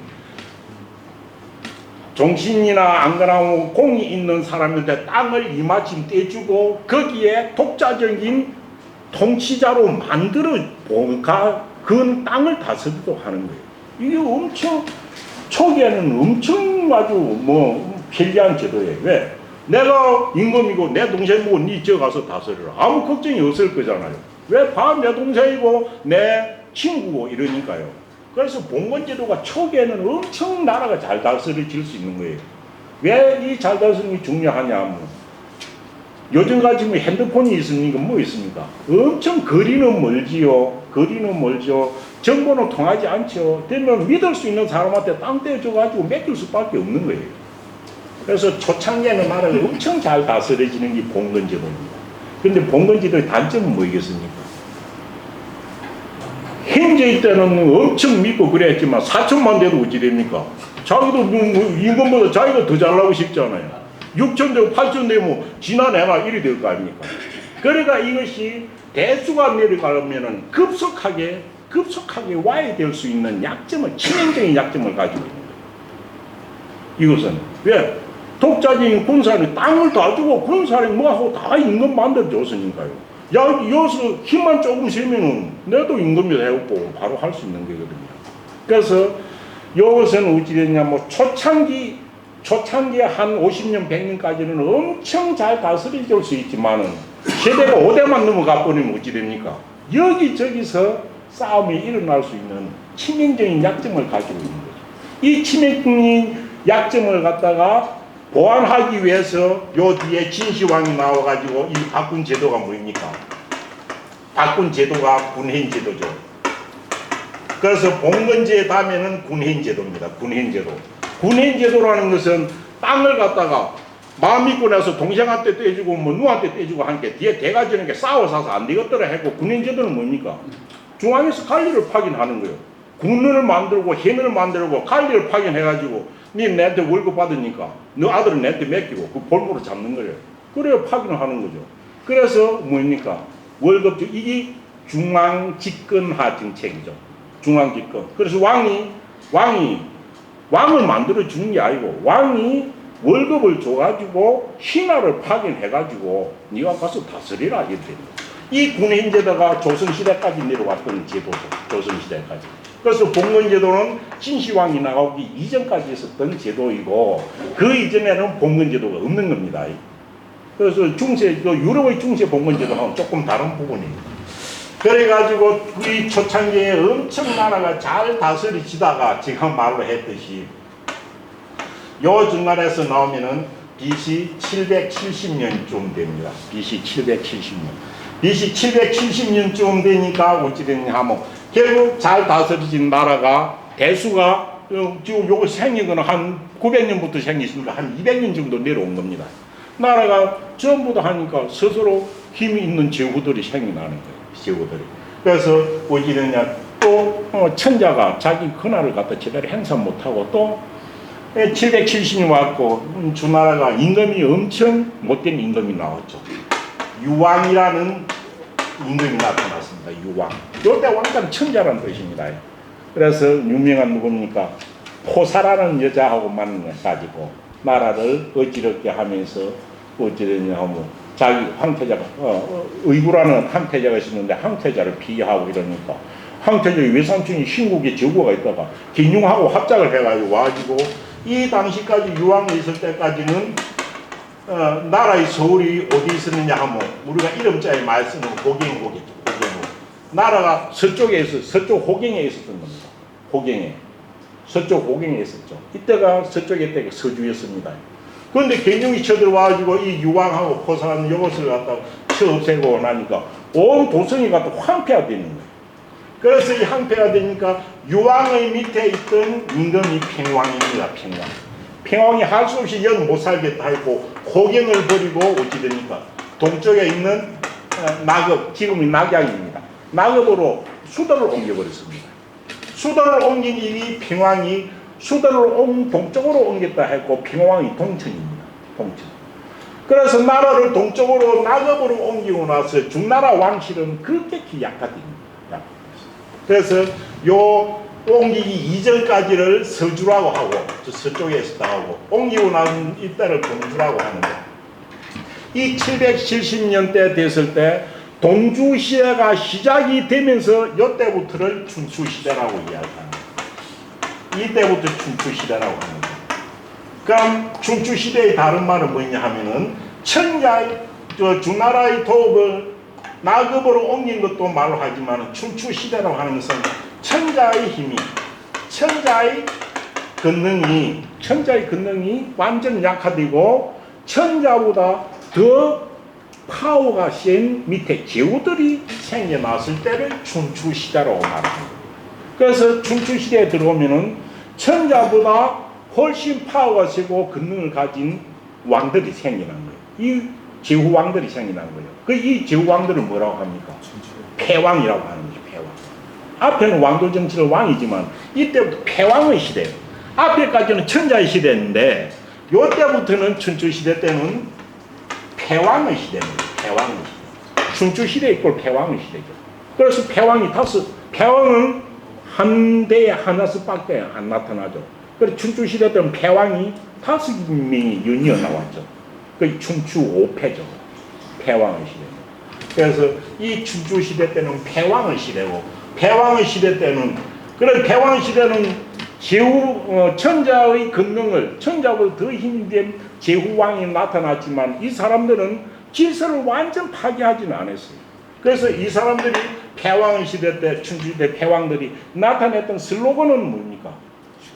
종신이나 안그나무 공이 있는 사람한테 땅을 이마침 떼주고 거기에 독자적인 통치자로 만들어 그 땅을 다스리도록 하는 거예요. 이게 엄청 초기에는 엄청 아주 편리한 제도예요. 왜? 내가 임금이고 내 동생이고 니 저 가서 다스려라. 아무 걱정이 없을 거잖아요. 왜? 내 동생이고 내 친구고 이러니까요. 그래서 봉건제도가 초기에는 엄청 나라가 잘 다스려질 수 있는 거예요. 왜 이 잘 다스리는 게 중요하냐? 요즘같이 핸드폰이 있으니까 뭐 있습니까? 엄청 거리는 멀지요. 정보는 통하지 않죠. 되면 믿을 수 있는 사람한테 땅 떼줘가지고 맡길 수밖에 없는 거예요. 그래서 초창기에는 나라가 엄청 잘 다스려지는 게 봉건제도입니다. 그런데 봉건제도의 단점은 뭐겠습니까? 현재 때는 엄청 믿고 그랬지만 4천만 돼도 어찌 됩니까? 자기도 임금보다 자기가 더 잘나고 싶잖아요. 6천 되고 8천 되고 지나내나 이리 될 거 아닙니까? 그러니까 이것이 대수가 내려가면은 급속하게 와야 될 수 있는 약점을, 치명적인 약점을 가지고 있는 거예요. 이것은 왜? 독자적인 군사는 땅을 다 주고 군사를 뭐하고 다 임금 만들어줬으니까요. 여기서 힘만 조금 세면은 내도 임금이 되고 바로 할 수 있는 거거든요. 그래서 이것은 어찌 됐냐면 초창기에 한 50년, 100년까지는 엄청 잘 다스려질 수 있지만은 세대가 5대만 넘어가 버리면 어찌 됩니까? 여기저기서 싸움이 일어날 수 있는 치명적인 약점을 가지고 있는 거죠. 이 치명적인 약점을 갖다가 보완하기 위해서 요 뒤에 진시황이 나와가지고 이 바꾼 제도가 뭐입니까? 바꾼 제도가 군행제도죠. 그래서 봉건제 다음에는 군행제도입니다. 군행제도라는 것은 땅을 갖다가 마음 믿고 나서 동생한테 떼주고 뭐 누구한테 떼주고 하니까 뒤에 대가지는 게 싸워서 안 되겠더라 했고 군인제도는 뭡니까? 중앙에서 관리를 파견하는 거예요. 군을 만들고 현을 만들고 관리를 파견해가지고 니 내한테 월급 받으니까 너 아들은 내한테 맡기고 그 볼모로 잡는 거예요. 그래야 파견을 하는 거죠. 그래서 뭡니까? 월급 이게 중앙집권화 정책이죠. 중앙집권. 그래서 왕을 만들어 주는 게 아니고 왕이 월급을 줘가지고 신하를 파견해가지고 네가 가서 다스리라 이렇게 됩니다. 이 군인제도가 조선시대까지 내려왔던 제도죠. 조선시대까지. 그래서 봉건제도는 진시황이 나오기 이전까지 있었던 제도이고 그 이전에는 봉건제도가 없는 겁니다. 그래서 유럽의 중세 봉건제도하고는 조금 다른 부분입니다. 그래가지고 우리 초창기에 엄청 나라가 잘 다스려지다가 지금 말로 했듯이 요 중간에서 나오면은 BC 770년쯤 됩니다. BC 770년. BC 770년쯤 되니까 어찌 됐냐 하면 결국 잘 다스려진 나라가 대수가 지금 요거 생긴 거는 한 900년부터 생겼으니까 한 200년 정도 내려온 겁니다. 나라가 전부 다 하니까 스스로 힘이 있는 제후들이 생겨나는 거예요. 제후들이. 그래서 어찌 됐냐 또 천자가 자기 권한을 갖다 제대로 행사 못하고 또 770년 왔고 주나라가 임금이 엄청 못된 임금이 나왔죠. 유왕이라는 임금이 나타났습니다. 유왕. 요때 왕자는 천자라는 뜻입니다. 그래서 유명한 누굽니까? 포사라는 여자하고 만나가지고 나라를 어지럽게 하면서 어찌되냐 하면 자기 황태자가 의구라는 황태자가 있었는데 황태자를 비하하고 이러니까 황태자의 외삼촌이 신국에 제후가 있다가 김융하고 합작을 해가지고 와가지고 이 당시까지 유황이 있을 때까지는 나라의 서울이 어디 있었느냐 하면 우리가 이름자에 많이 쓰는 호갱이죠. 나라가 서쪽에 서쪽 호갱에 있었던 겁니다. 호갱에. 서쪽 호갱에 있었죠. 이때가 서쪽에 때가 서주였습니다. 그런데 개종이 쳐들어와가지고 이 유황하고 포사하는 이것을 갖다가 쳐 없애고 나니까 온 도성이 갖다 황폐화 되는 거예요. 그래서 이 황폐화 되니까 유황의 밑에 있던 임금이 평왕입니다. 평왕이 할 수 없이 연 못 살겠다 했고 호갱을 버리고 어찌 됩니까? 동쪽에 있는 낙읍, 지금이 낙양입니다. 낙읍으로 수도를 옮겨버렸습니다. 수도를 옮긴 이 평왕이 수도를 동쪽으로 옮겼다 했고 평왕이 동천입니다. 동천. 그래서 나라를 동쪽으로 낙읍으로 옮기고 나서 중나라 왕실은 극격히 약화됩니다. 그래서 요 옮기기 이전까지를 서주라고 하고 서쪽에 있었다고 옮기고 난 이때를 동주라고 하는데 이 770년대 됐을 때 동주시대가 시작이 되면서 이때부터를 춘추시대라고 이야기합니다. 이때부터 춘추시대라고 합니다. 그럼 춘추시대의 다른 말은 뭐냐 하면은 천자의 주나라의 도읍을 낙읍으로 옮긴 것도 말로 하지만 춘추시대라고 하는 것은 천자의 힘이 천자의 권능이 완전 약화되고 천자보다 더 파워가 센 밑에 제후들이 생겨났을 때를 춘추시대라고 말합니다. 그래서 춘추시대에 들어오면은 천자보다 훨씬 파워가 세고 권능을 가진 왕들이 생겨난 거예요. 이 제후왕들이 생겨난 거예요. 이 제후왕들은 뭐라고 합니까? 패왕이라고 하는 거죠. 패왕. 앞에는 왕들 정치를 왕이지만 이때부터 패왕의 시대예요. 앞에까지는 천자의 시대인데 이때부터는 춘추시대 때는 패왕의 시대입니다. 패왕의 시대. 춘추시대 이꼴 패왕의 시대죠. 그래서 패왕은 한 대에 하나씩밖에 안 나타나죠. 그래서 춘추시대 때는 패왕이 5명이 연이어 나왔죠. 그 춘추 5패죠. 패왕의 시대입니다. 그래서 이 춘추시대 때는 패왕의 시대고 패왕의 시대 때는 그런 패왕의 시대는 천자의 권능을 천자보다 더 힘든 제후왕이 나타났지만 이 사람들은 질서를 완전 파괴하지는 않았어요. 그래서 이 사람들이 패왕의 시대 때 춘추시대 패왕들이 나타냈던 슬로건은 뭡니까?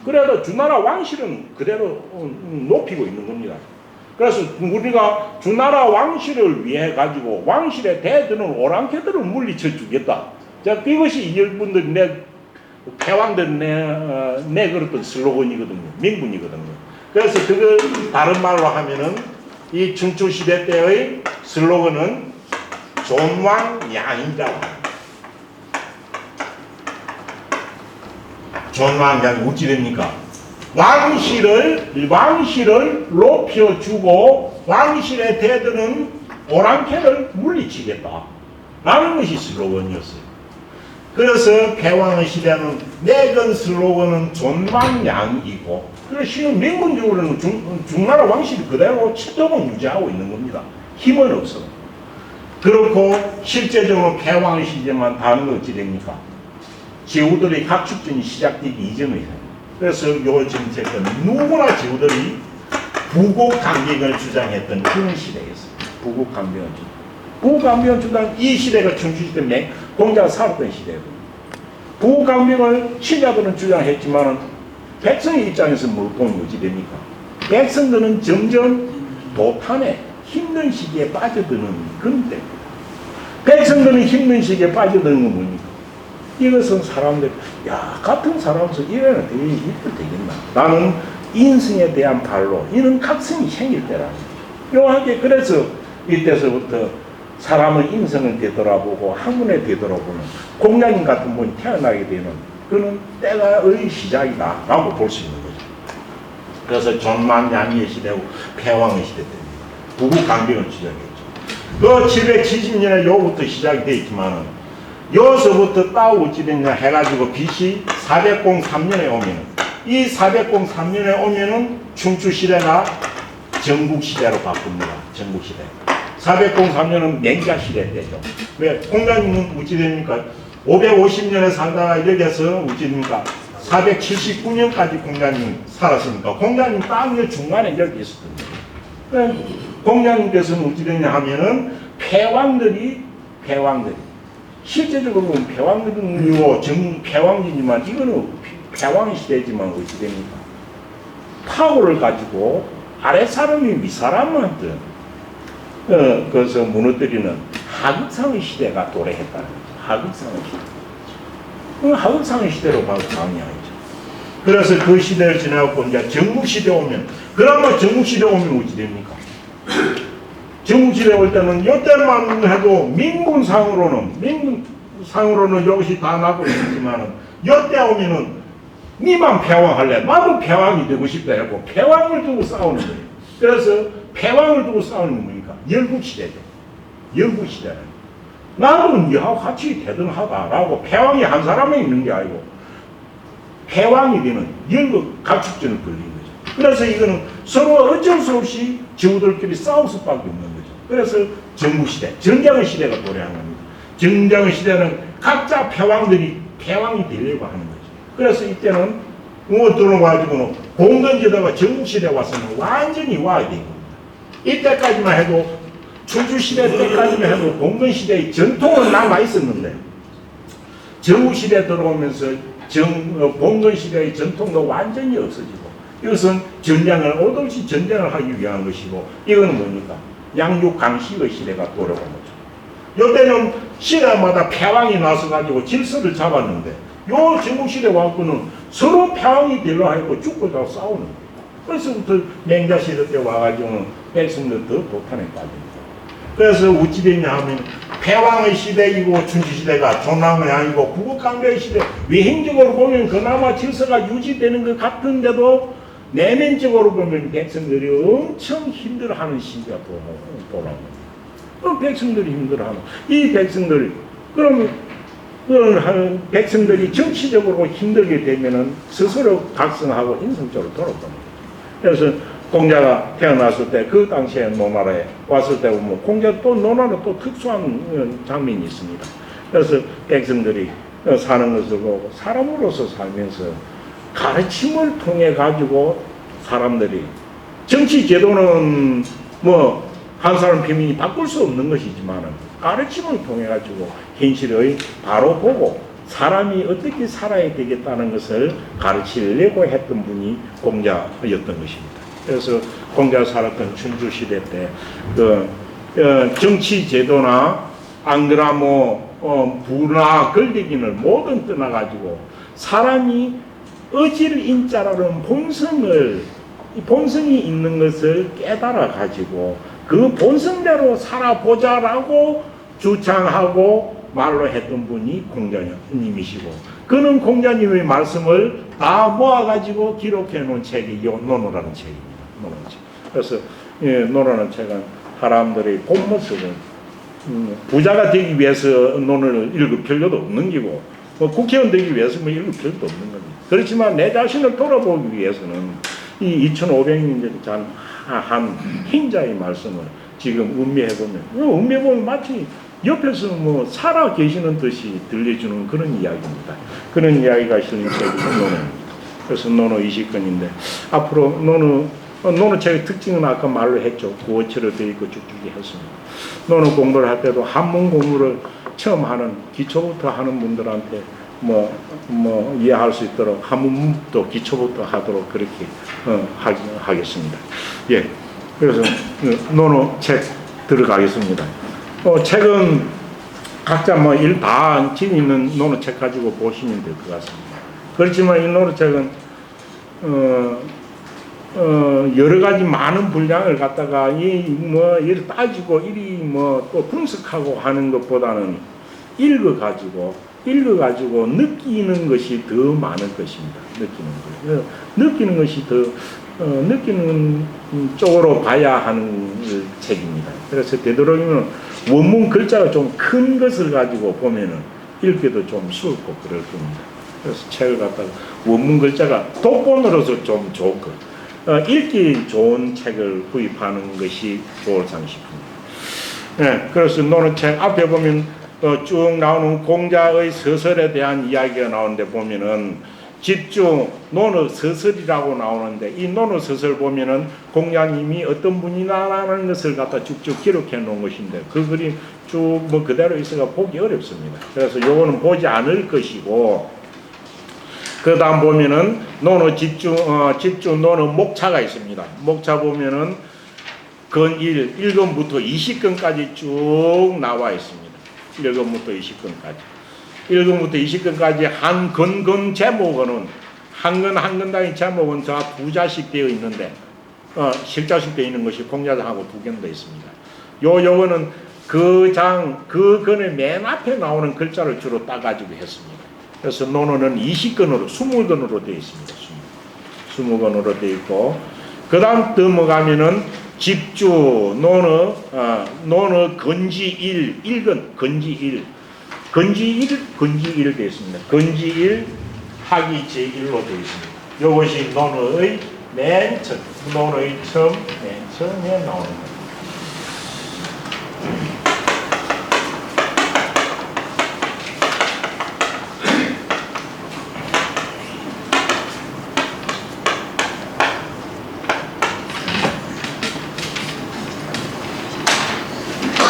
그래도 주나라 왕실은 그대로 높이고 있는 겁니다. 그래서 우리가 주나라 왕실을 위해 가지고 왕실에 대드는 오랑캐들을 물리쳐 주겠다. 자, 이것이 여러분들 패왕들 내 그랬던 슬로건이거든요. 명분이거든요. 그래서 그걸 다른 말로 하면은 이 춘추시대 때의 슬로건은 존왕양이라고 합니다. 존왕양이 어찌 됩니까? 왕실을 높여주고 왕실의 대들은 오랑캐를 물리치겠다 라는 것이 슬로건이었어요. 그래서 패왕의 시대는 내건 슬로건은 존왕양이고, 그래서 명분적으로는 중나라 왕실이 그대로 체제만 유지하고 있는 겁니다. 힘은 없어. 그렇고 실제적으로 패왕의 시대만 다른 건 어찌 됩니까? 제후들의 각축전이 시작되기 이전이에요. 그래서 요 정책은 누구나 제후들이 부국강경을 주장했던 그런 시대였어요. 부국강경을 주장. 부국강경을 주장, 이 시대가 춘추시대 공자가 살았던 시대거든요. 부국강경을 신자들은 주장했지만 백성의 입장에서 뭘 보면 어찌 됩니까? 백성들은 점점 도탄에 힘든 시기에 빠져드는 그런 때입니다. 백성들은 힘든 시기에 빠져드는 건 뭡니까? 이것은 사람들, 야, 같은 사람으로서 이래는 되게 이쁠 되겠나? 나는 인성에 대한 발로 이런 각성이 생길 때라는 거죠. 묘하게 그래서 이때서부터 사람의 인성을 되돌아보고 학문에 되돌아보는 공자님 같은 분이 태어나게 되는 그런 때가의 시작이다 라고 볼 수 있는 거죠. 그래서 존망양의 시대고 패왕의 시대 때입니다. 부국강경을 시작했죠. 그 770년에 요부터 시작이 되어 있지만은 여기서부터 따오 어찌 됐냐 해가지고 BC 403년에 오면은, 이 403년에 오면은 춘추시대가 전국시대로 바꿉니다. 전국시대. 403년은 맹자시대 때죠. 왜? 공자님은 어찌 됩니까? 550년에 살다가 이렇게 해서 어찌 됩니까? 479년까지 공자님 살았으니까 공자님 땅의 중간에 이렇게 있었던 거예요. 공자님께서는 어찌 됐냐 하면은 패왕들이 실제적으로 보면 패왕들은 패왕이지만 이거는 패왕 시대지만 어찌 됩니까? 파고를 가지고 아랫사람이 윗사람한테 그래서 무너뜨리는 하극상의 시대가 도래했다는 거죠. 하극상의 시대. 하극상의 시대로 바로 강의하죠. 그래서 그 시대를 지나고 이제 전국시대 오면, 그러면 전국시대 오면 어찌 됩니까? 전국시대 올 때는 이때만 해도 민군상으로는 이것이 다 나고 있지만은 이때 오면은 니만 패왕 할래? 나도 패왕이 되고 싶다 하고 패왕을 두고 싸우는 거예요. 그래서 패왕을 두고 싸우는 건 뭡니까? 열국시대죠. 열국시대는 나도 니하고 같이 대등하다라고 패왕이 한 사람에 있는 게 아니고 패왕이 되는 열국 각축전을 벌린 거죠. 그래서 이거는 서로 어쩔 수 없이 제후들끼리 싸울 수밖에 없는 거죠. 그래서 전국시대, 전쟁의 시대가 도래한 겁니다. 전쟁의 시대는 각자 패왕들이 패왕이 되려고 하는 거죠. 그래서 이때는 들어가지고는 공건지대가 전국시대 와서는 완전히 와야 되는 겁니다. 이때까지만 해도 춘추시대 때까지만 해도 공건시대의 전통은 남아 있었는데 전국시대 들어오면서 공건시대의 전통도 완전히 없어지고, 이것은 전쟁을 오롯이 전쟁을 하기 위한 것이고, 이거는 뭡니까? 양육강식의 시대가 돌아온 거죠. 이때는 시대마다 패왕이 나서 가지고 질서를 잡았는데 요 전국시대 왕권은 서로 패왕이 되려 하고 죽고자 싸우는 거예요. 그래서부터 맹자시대 때 와가지고는 백성들 더 도탄에 빠집니다. 그래서 어찌 됐냐 하면 패왕의 시대이고 춘추시대가 존왕의 아니고 부국강대의 시대, 외행적으로 보면 그나마 질서가 유지되는 것 같은데도 내면적으로 보면 백성들이 엄청 힘들어하는 시기가 돌아옵니다. 그럼 백성들이 힘들어하는, 이 백성들이, 그러면 백성들이 정치적으로 힘들게 되면은 스스로 각성하고 인성적으로 돌아옵니다. 그래서 공자가 태어났을 때 그 당시에 노나라에 왔을 때 보면 공자 또 노나라 또 특수한 장면이 있습니다. 그래서 백성들이 사는 것을 보고 사람으로서 살면서 가르침을 통해 가지고 사람들이, 정치 제도는 뭐 한 사람 평민이 바꿀 수 없는 것이지만 가르침을 통해 가지고 현실의 바로 보고 사람이 어떻게 살아야 되겠다는 것을 가르치려고 했던 분이 공자였던 것입니다. 그래서 공자가 살았던 춘추시대 때 정치 제도나 안 그러나 부나 권력인을 모든 떠나가지고 사람이 어질 인자라는 본성을 이 본성이 있는 것을 깨달아 가지고 그 본성대로 살아보자라고 주창하고 말로 했던 분이 공자님이시고, 그는 공자님의 말씀을 다 모아가지고 기록해 놓은 책이 이 논어라는 책입니다. 논어라는 책. 그래서 논어라는 책은 사람들의 본 모습을 부자가 되기 위해서 논을 읽을 필요도 없는 기고, 국회의원 되기 위해서 뭐 읽을 필요도 없는 겁니다. 그렇지만 내 자신을 돌아보기 위해서는 이 2500년 한 흰자의 말씀을 지금 음미해보면, 음미해보면 마치 옆에서 뭐 살아 계시는 듯이 들려주는 그런 이야기입니다. 그런 이야기가 실린 책이 논어입니다. 그래서 논어 20권인데, 앞으로 논어 책의 특징은 아까 말로 했죠. 구어체로 되어 있고 쭉쭉이 했습니다. 논어 공부를 할 때도 한문 공부를 처음 하는, 기초부터 하는 분들한테 이해할 수 있도록 한문부터 기초부터 하도록 그렇게 하겠습니다. 예. 그래서 논어 책 들어가겠습니다. 책은 각자 일 다 진 있는 논어 책 가지고 보시면 될 것 같습니다. 그렇지만 이 논어 책은 여러 가지 많은 분량을 갖다가 이리 따지고 이리 또 분석하고 하는 것보다는 읽어가지고 느끼는 것이 더 많을 것입니다. 느끼는 것이 더 느끼는 쪽으로 봐야 하는 책입니다. 그래서 되도록이면 원문 글자가 좀 큰 것을 가지고 보면은 읽기도 좀 수월고 그럴 겁니다. 그래서 책을 갖다가 원문 글자가 독본으로서 좀 좋고 읽기 좋은 책을 구입하는 것이 좋을상 싶습니다. 네, 그래서 논어책 앞에 보면 쭉 나오는 공자의 서설에 대한 이야기가 나오는데 보면은 집중 논어 서설이라고 나오는데, 이 논어 서설 보면은 공자님이 어떤 분이라는 것을 갖다 쭉쭉 기록해 놓은 것인데, 그 글이 쭉 그대로 있어가 보기 어렵습니다. 그래서 요거는 보지 않을 것이고, 그 다음 보면은 논어 집중 논어 목차가 있습니다. 목차 보면은 건 1, 1권부터 20권까지 쭉 나와 있습니다. 1권부터 20권까지. 1권부터 20권까지 한 건 제목은 한 건당의 제목은 다 두 자씩 되어 있는데, 실자씩 되어 있는 것이 공자장하고 두 견도 있습니다. 요거는 그 건의 맨 앞에 나오는 글자를 주로 따가지고 했습니다. 그래서 논어는 20권으로 20권으로 되어 있습니다. 20권으로 되어 있고, 그 다음 넘어가면은 집주 논어 건지 1, 1권 건지 1 되어 있습니다. 건지 1 하기 제1로 되어 있습니다. 이것이 논어의 맨 처음에 나오는 겁니다.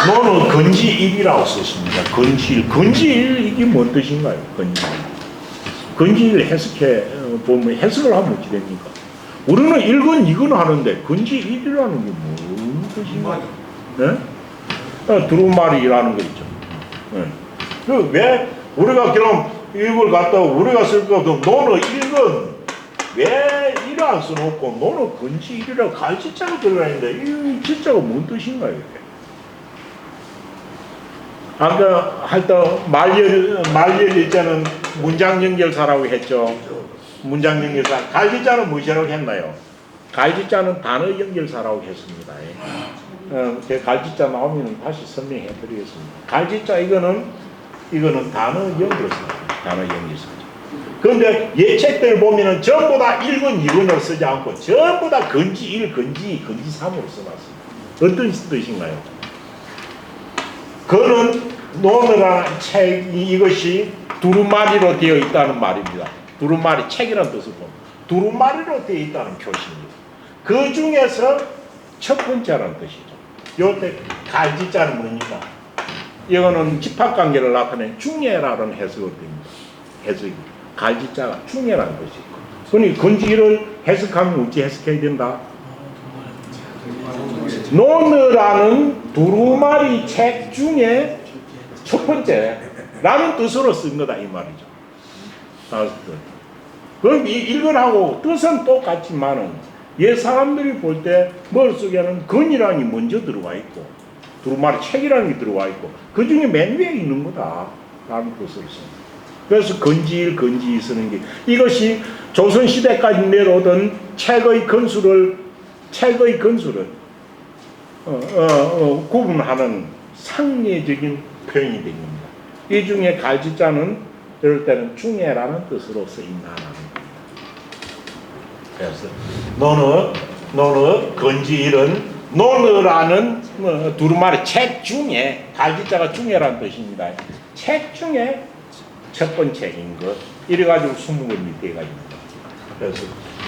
논어 건지 1이라고 썼습니다. 건지 1. 건지 1 이게 뭔 뜻인가요? 건지 1. 건지 1 해석해 보면 해석을 하면 어찌 됩니까? 우리는 1권 2권 하는데 건지 1이라는 게 뭔 뜻인가요? 네? 두루마리라는 거 있죠. 네. 왜 우리가 그럼 이걸 갖다 우리가 쓸 것도 논어 1권 왜 1을 안 써놓고 논어 건지 1이라고 갈지자가 들어가 있는데 이 지자가 뭔 뜻인가요? 이게? 아까 할 때 말열 일자는 문장 연결사라고 했죠. 문장 연결사. 갈지자는 무엇이라고 했나요? 갈지자는 단어 연결사라고 했습니다. 갈지자 나오면 다시 설명해 드리겠습니다. 갈지자 이거는 단어 연결사입니다. 단어 연결사죠. 그런데 예책들 보면은 전부 다 1권 2권을 쓰지 않고 전부 다 건지 1, 건지 3으로 써놨습니다. 어떤 뜻인가요? 그는 논어라는 책 이것이 두루마리로 되어 있다는 말입니다. 두루마리 책이라는 뜻을 보면 두루마리로 되어 있다는 표시입니다. 그 중에서 첫 번째라는 뜻이죠. 요때 갈지자는 뭡니까? 이거는 집합관계를 나타낸 중예라는 해석을 됩니다. 해석이 갈지자가 중예라는 뜻이고, 그러니 건지를 해석하면 어찌 해석해야 된다? 논어라는 두루마리 책 중에 첫 번째라는 뜻으로 쓴 거다 이 말이죠. 그럼 이 1권하고 뜻은 똑같지만은 옛 사람들이 볼 때 머릿속에는 건이라는 게 먼저 들어와 있고 두루마리 책이라는 게 들어와 있고 그 중에 맨 위에 있는 거다 라는 것을 씁니다. 그래서 건지일 쓰는 게 이것이 조선시대까지 내려오던 책의 건수를 구분하는 상례적인 표현이 된 겁니다. 이 중에 갈지자는 이럴 때는 중해라는 뜻으로 쓰인다라는 겁니다. 그래서 노느 건지일은 노느라는 두루마리 책 중에 갈지자가 중해라는 뜻입니다. 책 중에 첫 번째인 것 이래가지고 20권이 돼가지고 그래서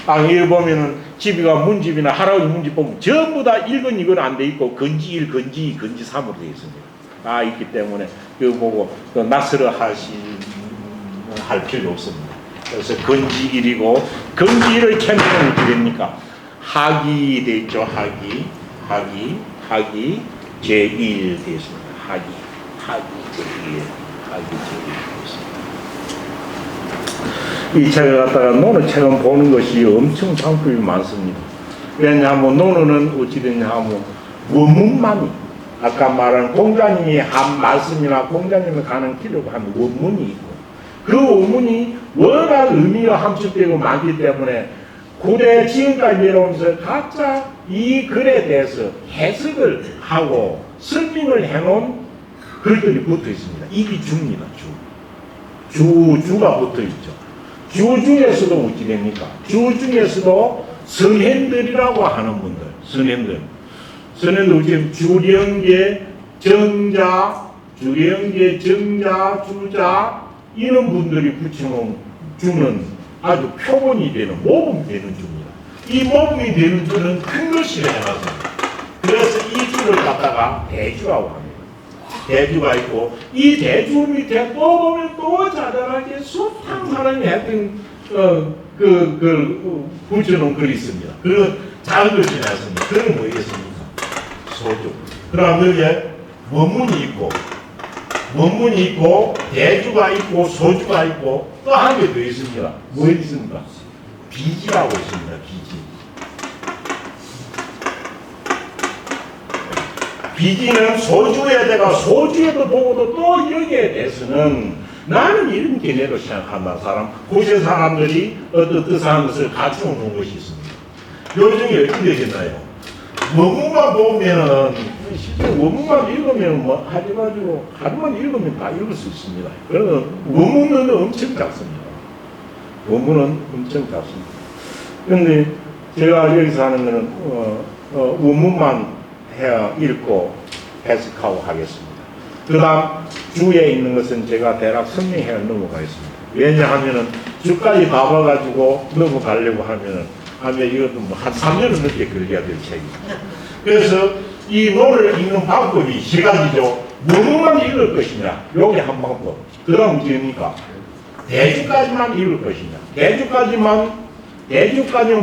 여기 보면은 집이가 문집이나 할아버지 문집 보면 전부 다 1권 2권 안 돼 있고 건지 1, 건지 2, 건지 3으로 되어 있습니다. 있기 때문에 이거 보고 낯설어 할 필요 없습니다. 그래서 건지 1이고 건지 1을 캐면 어떻게 됩니까? 하기 돼 있죠. 하기 제1 되어 있습니다. 하기 제1 되어 있습니다. 이 책을 갖다가 노는 책은 보는 것이 엄청 장품이 많습니다. 왜냐하면 노는 어찌 되냐 하면 원문만이 아까 말한 공자님이 한 말씀이나 공자님이 가는 길을 한 원문이 있고 그 원문이 워낙 의미가 함축되고 많기 때문에 고대 지금까지 내려오면서 각자 이 글에 대해서 해석을 하고 설명을 해놓은 글들이 붙어 있습니다. 이게 주입니다. 주가 붙어 있죠. 주 중에서도 어찌 됩니까? 주 중에서도 선현들이라고 하는 분들, 선현들 어찌 주령계, 정자, 주자 이런 분들이 붙여놓은 주는 아주 표본이 되는 모범이 되는 주입니다. 이 모범이 되는 주는 큰 글씨를 해놨습니다. 그래서 이 주를 갖다가 대주라고 합니다. 대주가 있고 이 대주 밑에 또 보면 또 자잘하게 수탕사람이 했던 붙여놓은 글이 있습니다. 그런 작은 글씨 나왔습니다. 그건 뭐겠습니까? 소주. 그럼 여기에 원문이 있고 대주가 있고 소주가 있고 또 한 개 더 있습니다. 뭐 있습니까? 비지라고 있습니다. 비지는 소주에도 보고도 또 여기에 대해서는 나는 이런 견해로 생각한다. 고대 사람들이 어떤 뜻하는 것을 갖추어 놓은 것이 있습니다. 요즘에 어떻게 되겠나요? 원문만 보면은 실제 원문만 읽으면 뭐 해가지고 하루만 읽으면 다 읽을 수 있습니다. 그러나 원문은 엄청 작습니다. 그런데 제가 여기서 하는 거는 원문만 읽고 해석하고 하겠습니다. 그 다음 주에 있는 것은 제가 대략 설명해 넘어가겠습니다. 왜냐하면은 주까지 봐봐가지고 넘어가려고 하면은 이것도 뭐 한 3년은 넘게 걸려야 될 책입니다. 그래서 이 노를 읽는 방법이 세 가지죠. 원문만 읽을 것이냐, 요게 한 방법. 그 다음 뭐입니까? 대주까지만 읽을 것이냐. 대주까지만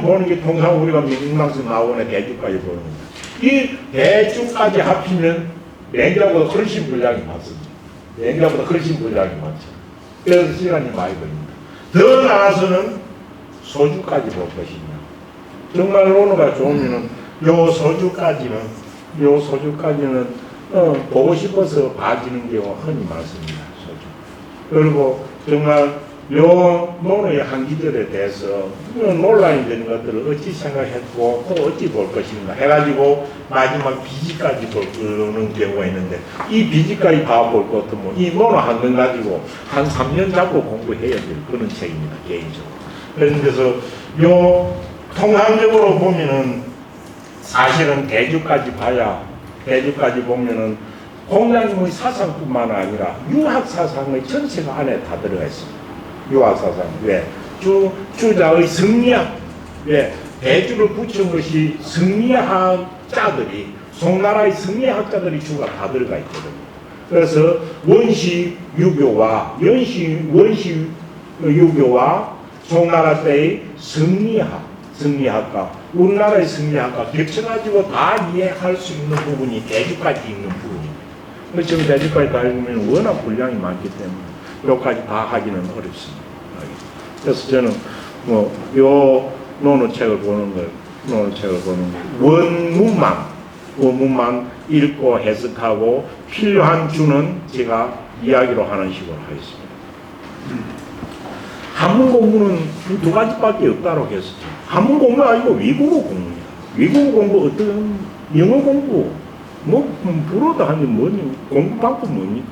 보는 게 통상 우리가 민망서 나오는 대주까지 보는 겁니다. 이 대주까지 합치면 냉장보다 훨씬 분량이 많습니다. 그래서 시간이 많이 걸립니다. 더 나아서는 소주까지 볼 것이냐. 정말 논어가 좋으면은 요 소주까지는 보고 싶어서 봐지는 경우가 흔히 많습니다. 소주. 그리고 정말 요 논어의 한 기절에 대해서 논란이 되는 것들을 어찌 생각했고 또 어찌 볼 것인가 해가지고 마지막 비지까지 보는 경우가 있는데 이 비지까지 봐볼 것 같으면 이 논어 한 권 가지고 한 3년 잡고 공부해야 될 그런 책입니다. 개인적으로. 그래서 요 통상적으로 보면은 사실은 대주까지 보면은 공자님의 사상뿐만 아니라 유학사상의 전체가 안에 다 들어가 있습니다. 유학사상. 왜? 주자의 승리학. 왜? 대주를 붙인 것이 승리학자들이, 송나라의 승리학자들이 주가 다 들어가 있거든요. 그래서 원시 유교와 송나라 때의 승리학과 우리나라의 승리학과 겹쳐가지고 다 이해할 수 있는 부분이 대주까지 있는 부분입니다. 지금 대주까지 다 읽으면 워낙 분량이 많기 때문에 여기까지 다 하기는 어렵습니다. 그래서 저는 요 논어책을 보는 걸 논어책을 보면 원문만 읽고 해석하고 필요한 주는 제가 이야기로 하는 식으로 하겠습니다. 한문 공부는 두 가지밖에 없다고 했었죠. 한문 공부가 아니고 외국어 공부입니다. 외국어 공부 어떤 영어 공부 뭐 불어도 하니 뭐니 공부 방법 뭡니까?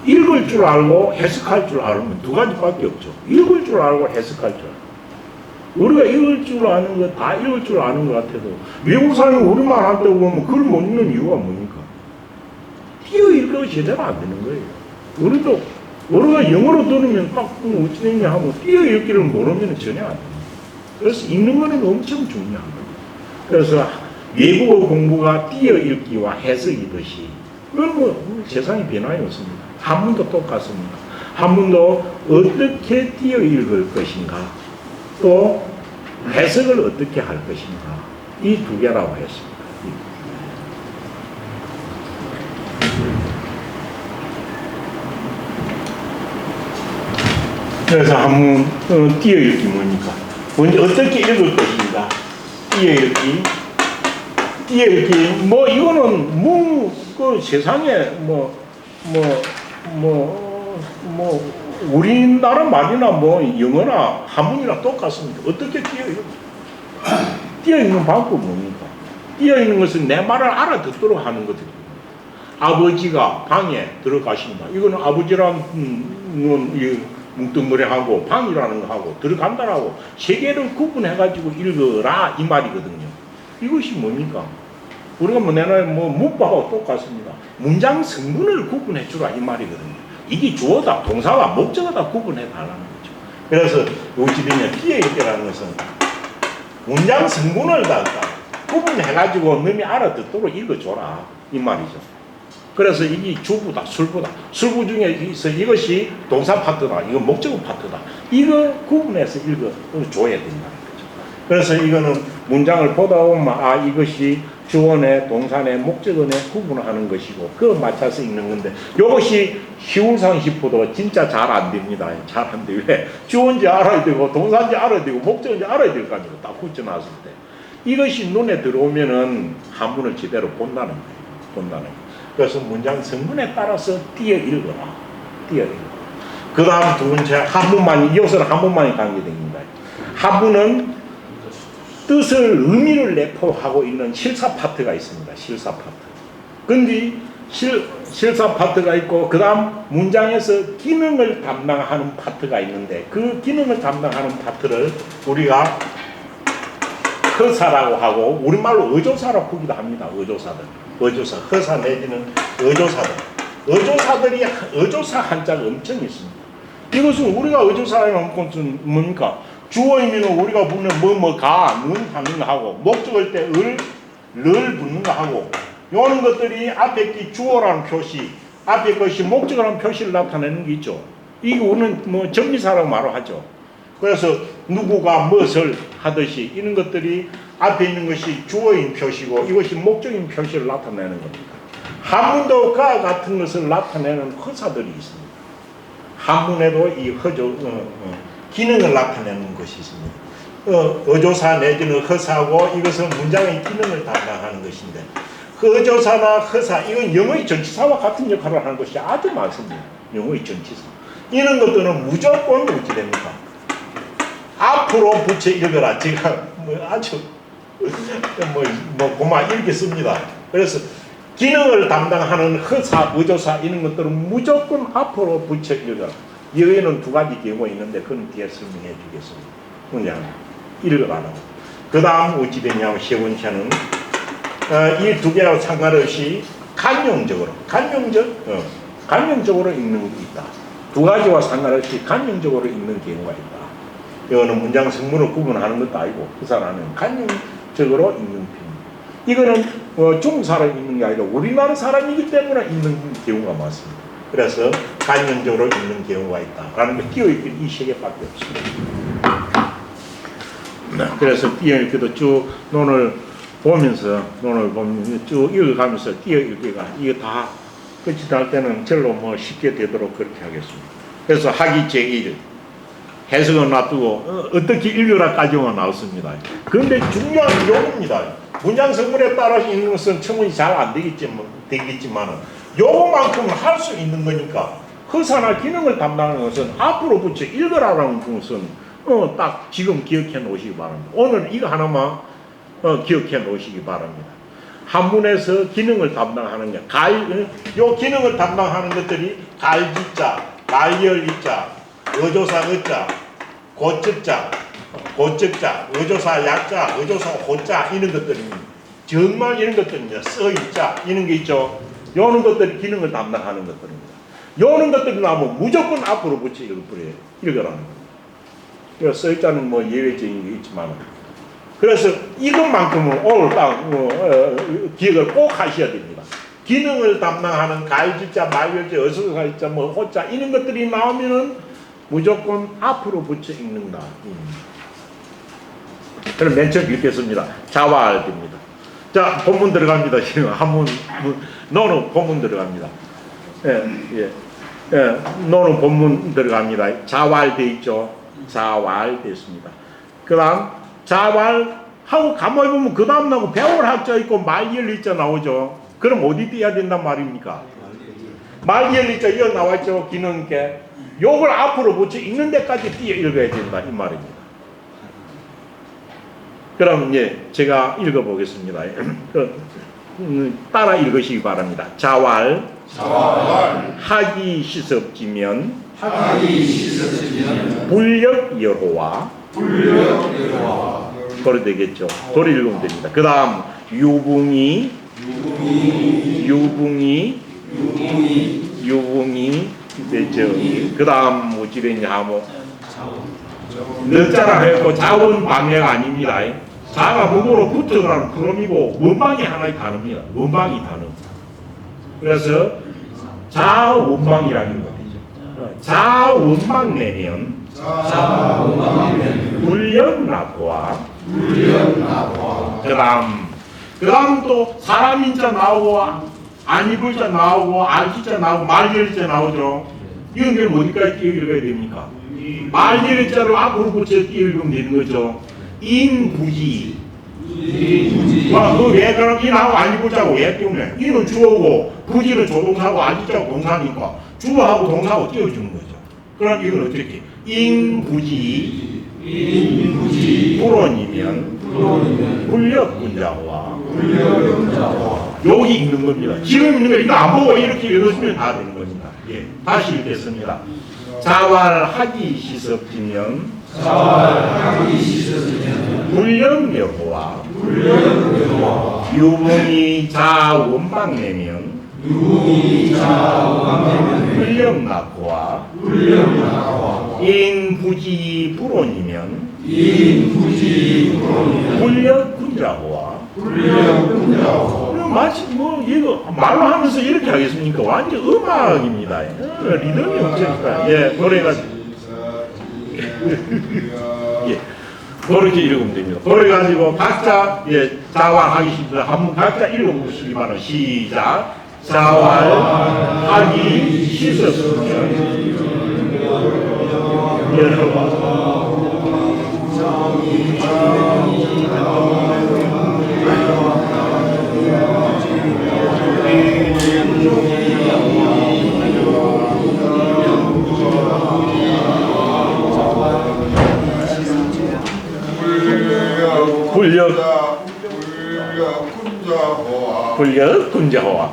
읽을 줄 알고 해석할 줄 알면 두 가지밖에 없죠. 읽을 줄 알고 해석할 줄 알고. 우리가 읽을 줄 아는 거 다 읽을 줄 아는 것 같아도 외국 사람이 우리말 한다고 보면 그걸 못 읽는 이유가 뭡니까? 띄어 읽기가 제대로 안 되는 거예요. 우리가 영어로 들으면 딱 어찌 됐냐 하면 띄어 읽기를 모르면 전혀 안 돼요. 그래서 읽는 거는 엄청 중요한 거예요. 그래서 외국어 공부가 띄어 읽기와 해석이듯이 그건 뭐 세상에 변화가 없습니다. 한문도 똑같습니다. 한문도 어떻게 띄어 읽을 것인가 또 해석을 어떻게 할 것인가 이 두 개라고 했습니다. 그래서 한문 띄어 읽기 뭡니까? 먼저 어떻게 읽을 것인가? 띄어 읽기 뭐 이거는 그 세상에 우리나라 말이나 뭐 영어나 한문이나 똑같습니다. 어떻게 띄어 읽는 방법은 뭡니까? 띄어 읽는 것은 내 말을 알아듣도록 하는 것들입니다. 아버지가 방에 들어가신다. 이거는 아버지란 뭉뚱그레하고 방이라는 거하고 들어간다라고 세 개를 구분해가지고 읽어라 이 말이거든요. 이것이 뭡니까? 우리가 뭐 내가 문법하고 똑같습니다. 문장 성분을 구분해 주라 이 말이거든요. 이게 주어다, 동사와 목적어다 구분해 달라는 거죠. 그래서 우지빈의 띄어 읽기라는 것은 문장 성분을 다 구분해가지고 너희 알아듣도록 읽어줘라 이 말이죠. 그래서 이게 주부다, 술부다. 술부 중에 이것이 동사 파트다, 이거 목적어 파트다. 이거 구분해서 읽어줘야 된다는 거죠. 그래서 이거는 문장을 보다 보면 이것이 주어네, 동사네, 목적어네 구분하는 것이고 그거 맞춰서 읽는 건데 이것이 시울상식보도 진짜 잘 안 됩니다. 잘 안 돼요. 왜? 주어인지 알아야 되고 동사인지 알아야 되고 목적어인지 알아야 될 거 아니에요. 딱 굳혀놨을 때. 이것이 눈에 들어오면은 한문을 제대로 본다는 거예요. 그래서 문장 성분에 따라서 띄어 읽어라. 그 다음 두 번째 한문만, 이것은 한문만이 관계됩니다. 한문은 뜻을, 의미를 내포하고 있는 실사 파트가 있습니다. 실사 파트. 근데 실사 파트가 있고 그 다음 문장에서 기능을 담당하는 파트가 있는데 그 기능을 담당하는 파트를 우리가 허사라고 하고 우리말로 의조사라고 부르기도 합니다. 의조사, 허사 내지는 의조사들이 의조사 한자가 엄청 있습니다. 이것은 우리가 의조사라는 것은 뭡니까? 주어이면 우리가 붙는 뭐가, 는 하는 거 하고 목적일 때 를 붙는 거 하고 이런 것들이 앞에 게 주어라는 표시, 앞에 것이 목적이라는 표시를 나타내는 게 있죠. 이게 우리는 정리사라고 말을 하죠. 그래서 누구가 무엇을 하듯이 이런 것들이 앞에 있는 것이 주어인 표시고 이것이 목적인 표시를 나타내는 겁니다. 한문도 그와 같은 것을 나타내는 허사들이 있습니다. 한문에도 이 기능을 나타내는 것이 있습니다. 어조사 내지는 허사고 이것은 문장의 기능을 담당하는 것인데 그 어조사나 허사 이건 영어의 전치사와 같은 역할을 하는 것이 아주 많습니다. 영어의 전치사. 이런 것들은 무조건 어찌 됩니까? 앞으로 붙여 읽어라. 제가 아주 고마 읽겠습니다. 그래서 기능을 담당하는 허사, 의조사 이런 것들은 무조건 앞으로 붙여 읽어라. 여기에는 두 가지 경우가 있는데 그건 뒤에 설명해 주겠습니다. 그냥 읽어라라고. 그 다음 어찌 되냐면 세 번째는 이 두 개하고 상관없이 간용적으로 읽는 게 있다. 두 가지와 상관없이 간용적으로 읽는 경우가 있다. 이거는 문장 성문을 구분하는 것도 아니고 허사라는 간용적으로 읽는 편입니다. 이거는 중국 사람이 읽는 게 아니라 우리나라 사람이기 때문에 읽는 경우가 많습니다. 그래서 간용적으로 읽는 경우가 있다라는 게 띄어있기 이 세 개밖에 없습니다. 그래서 띄어있기도 쭉 논을 보면서 쭉 읽어가면서 띄어있기가 이게 다 끝이 날 때는 절로 쉽게 되도록 그렇게 하겠습니다. 그래서 학위 제1 해석은 놔두고 어떻게 읽으라까지만 나왔습니다. 그런데 중요한 요겁니다. 문장 성분에 따라서 읽는 것은 첨언이 잘 안 되겠지만은 요것만큼은 할 수 있는 거니까 허사나 기능을 담당하는 것은 앞으로 붙여 읽으라라는 것은 딱 지금 기억해 놓으시기 바랍니다. 오늘 이거 하나만 기억해 놓으시기 바랍니다. 한문에서 기능을 담당하는 요 기능을 담당하는 것들이 갈지자, 갈열이자, 어조사 어자, 고적자, 어조사 약자, 어조사 호자 이런 것들입니다. 정말 이런 것들입니다. 써있자 이런 게 있죠. 요런 것들이 기능을 담당하는 것들입니다. 요런 것들이 나오면 무조건 앞으로 붙여 읽으라는 겁니다. 그래서 써있자는 뭐 예외적인 게 있지만 그래서 이것만큼은 오늘 딱 기억을 꼭 하셔야 됩니다. 기능을 담당하는 갈지자, 말열자, 어조사자, 뭐 호자 이런 것들이 나오면은 무조건 앞으로 붙여 읽는다. 그럼 맨 처음 읽겠습니다. 자활입니다. 자, 본문 들어갑니다. 지금 너는 본문 들어갑니다. 너는 본문 들어갑니다. 자활돼 있죠. 자활 됐습니다. 그 다음 자활하고 가만히 보면 그 다음 나오고 배울 학자 있고 말열리자 나오죠. 그럼 어디 띄어야 된단 말입니까? 말열리자 이거 나와있죠. 기능께 요걸 앞으로 붙여 읽는 데까지 띄어 읽어야 된다 이 말입니다. 그럼 제가 읽어보겠습니다. 따라 읽으시기 바랍니다. 자활 하기 시섭지면 불력여호와 그래 되겠죠. 그래 읽으면 됩니다. 그 다음 유붕이 되죠. 그 다음 뭐지랬냐 하면 늦자라 했고 자원 방해가 아닙니다. 자가 몸으로 붙어가는 그놈이고 원방이 하나의 단어입니다. 원방이 단어. 그래서 자원방이라는 거죠. 자원방 내면 불력납과 그 다음 또 사람인자 나오고 아니불자 나오고 알기자 나오고 말열자 나오죠. 이건 그럼 어디까지 띄어읽어야 됩니까? 말열자로 앞으로 붙여 띄어읽으면 되는 거죠. 인부지. 왜 그럼 인하고 아니불자고 왜 띄우면? 인은 주어고 부지는 조동사고 알기자고 동사니까 주어하고 동사하고 띄워주는 거죠. 그럼 이건 어떻게? 인부지 불원이면 불력군자와 여기 읽는 겁니다. 지금 읽는 거 이거 안 보고 이렇게 읽으시면 다 되는 겁니다. 다시 읽겠습니다. 자활하기 시섭지면 불력여호와 유붕이 자원방 내면 불력납과 인부지 불원이면 불력군자호와 마치 이거 말로 하면서 이렇게 하겠습니까? 완전 음악입니다. 리듬이 없으니까 노래가 그렇게 읽으면 됩니다. 그래가지고 각자 자활하기 시작 한번 각자 읽어보시기 바랍니다. 시작. 자활하기 시섭지면 불력군자호와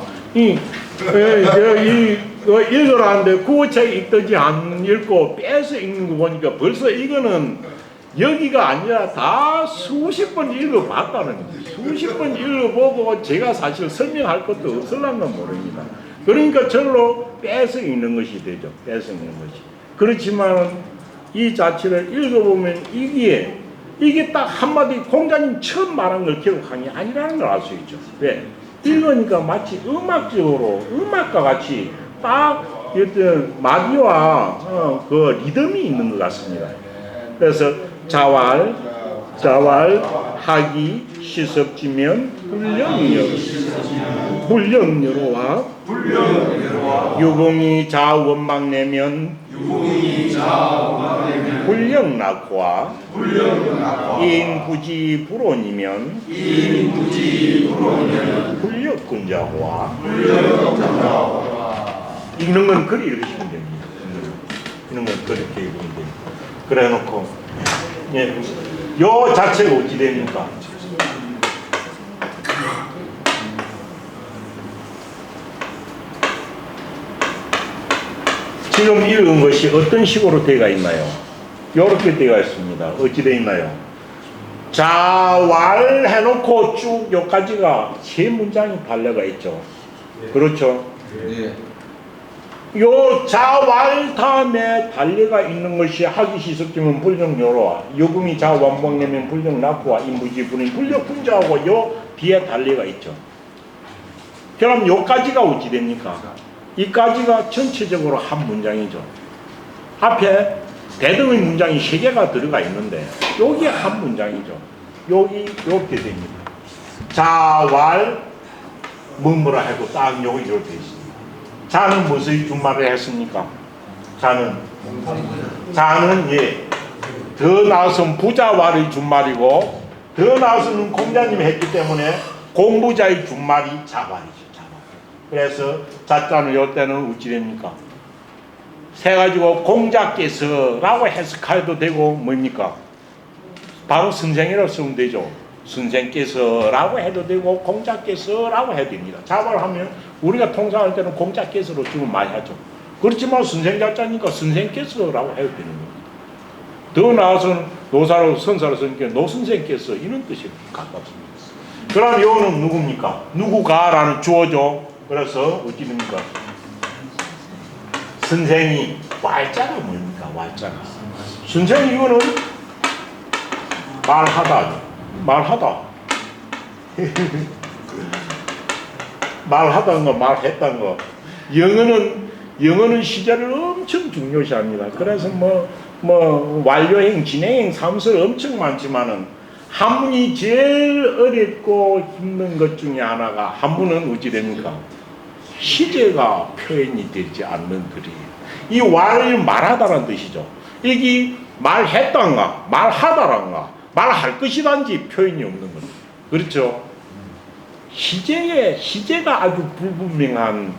읽으라는데 구어책 읽든지 안 읽고 빼서 읽는 거 보니까 벌써 이거는 여기가 아니라 다 수십 번 읽어봤다는 거예요. 수십 번 읽어보고 제가 사실 설명할 것도 없을란가 모릅니다. 그러니까 절로 빼서 읽는 것이 되죠. 빼서 읽는 것이. 그렇지만 이 자체를 읽어보면 이게 딱 한마디 공자님 처음 말한 걸 기록한 게 아니라는 걸 알 수 있죠. 왜? 읽으니까 마치 음악과 같이 딱 어떤 마디와 그 리듬이 있는 것 같습니다. 그래서 자활하기 시섭지면 불력여로와 유공이 자원망내면 불령낙화 인구지 불온이면 불력근자화. 읽는 건 그리 읽으시면 됩니다. 읽는 건 그렇게 읽으면 됩니다. 그래 놓고 요 자체가 어찌 됩니까? 지금 읽은 것이 어떤 식으로 되어 있나요? 이렇게 되어 있습니다. 어찌 되어 있나요? 자왈 해놓고 쭉 여기까지가 세 문장이 발려가 있죠. 그렇죠? 요 자왈 다음에 달려가 있는 것이 하기 시석지면 불정요로와 요금이 자원방내면 불정낙구와 인부지분인 불력분자하고 요 뒤에 달려가 있죠. 그럼 요까지가 어찌 됩니까? 이까지가 전체적으로 한 문장이죠. 앞에 대등의 문장이 3개가 들어가 있는데 여기 한 문장이죠. 여기 이렇게 됩니다. 자왈 뭐뭐라 하고 딱 여기 이렇게 되어 있습니다. 자는 무엇의 준말을 했습니까? 자는 더 나아서는 부자왈의 준말이고 더 나아서는 공자님이 했기 때문에 공부자의 준말이 자왈이죠. 그래서 자자는 이때는 어찌 됩니까? 세 가지고 공자께서라고 해석해도 되고 뭡니까? 바로 선생이라고 쓰면 되죠. 선생께서라고 해도 되고 공자께서라고 해도 됩니다. 자발하면 우리가 통상할 때는 공자께서로 지금 많이 하죠. 그렇지만 선생자자니까 선생께서라고 해도 되는 겁니다. 더 나아서는 노사로 선사로 쓰니까 노선생께서 이런 뜻이 가깝습니다. 그럼 요는 누굽니까? 누구가라는 주어죠. 그래서 어찌 됩니까? 선생이 왈자가 뭡니까? 왈자가 선생이 이거는 말하다 말하다는 거 말했다는 거. 영어는 시제를 엄청 중요시합니다. 그래서 완료행 진행행 사무소를 엄청 많지만은 한문이 제일 어렵고 힘든 것 중에 하나가 한문은 어찌 됩니까? 시제가 표현이 되지 않는 글이에요. 이 왈은 말하다라는 뜻이죠. 이게 말했단가 말하다란가 말할 것이란지 표현이 없는 거죠. 그렇죠? 시제가 아주 불분명한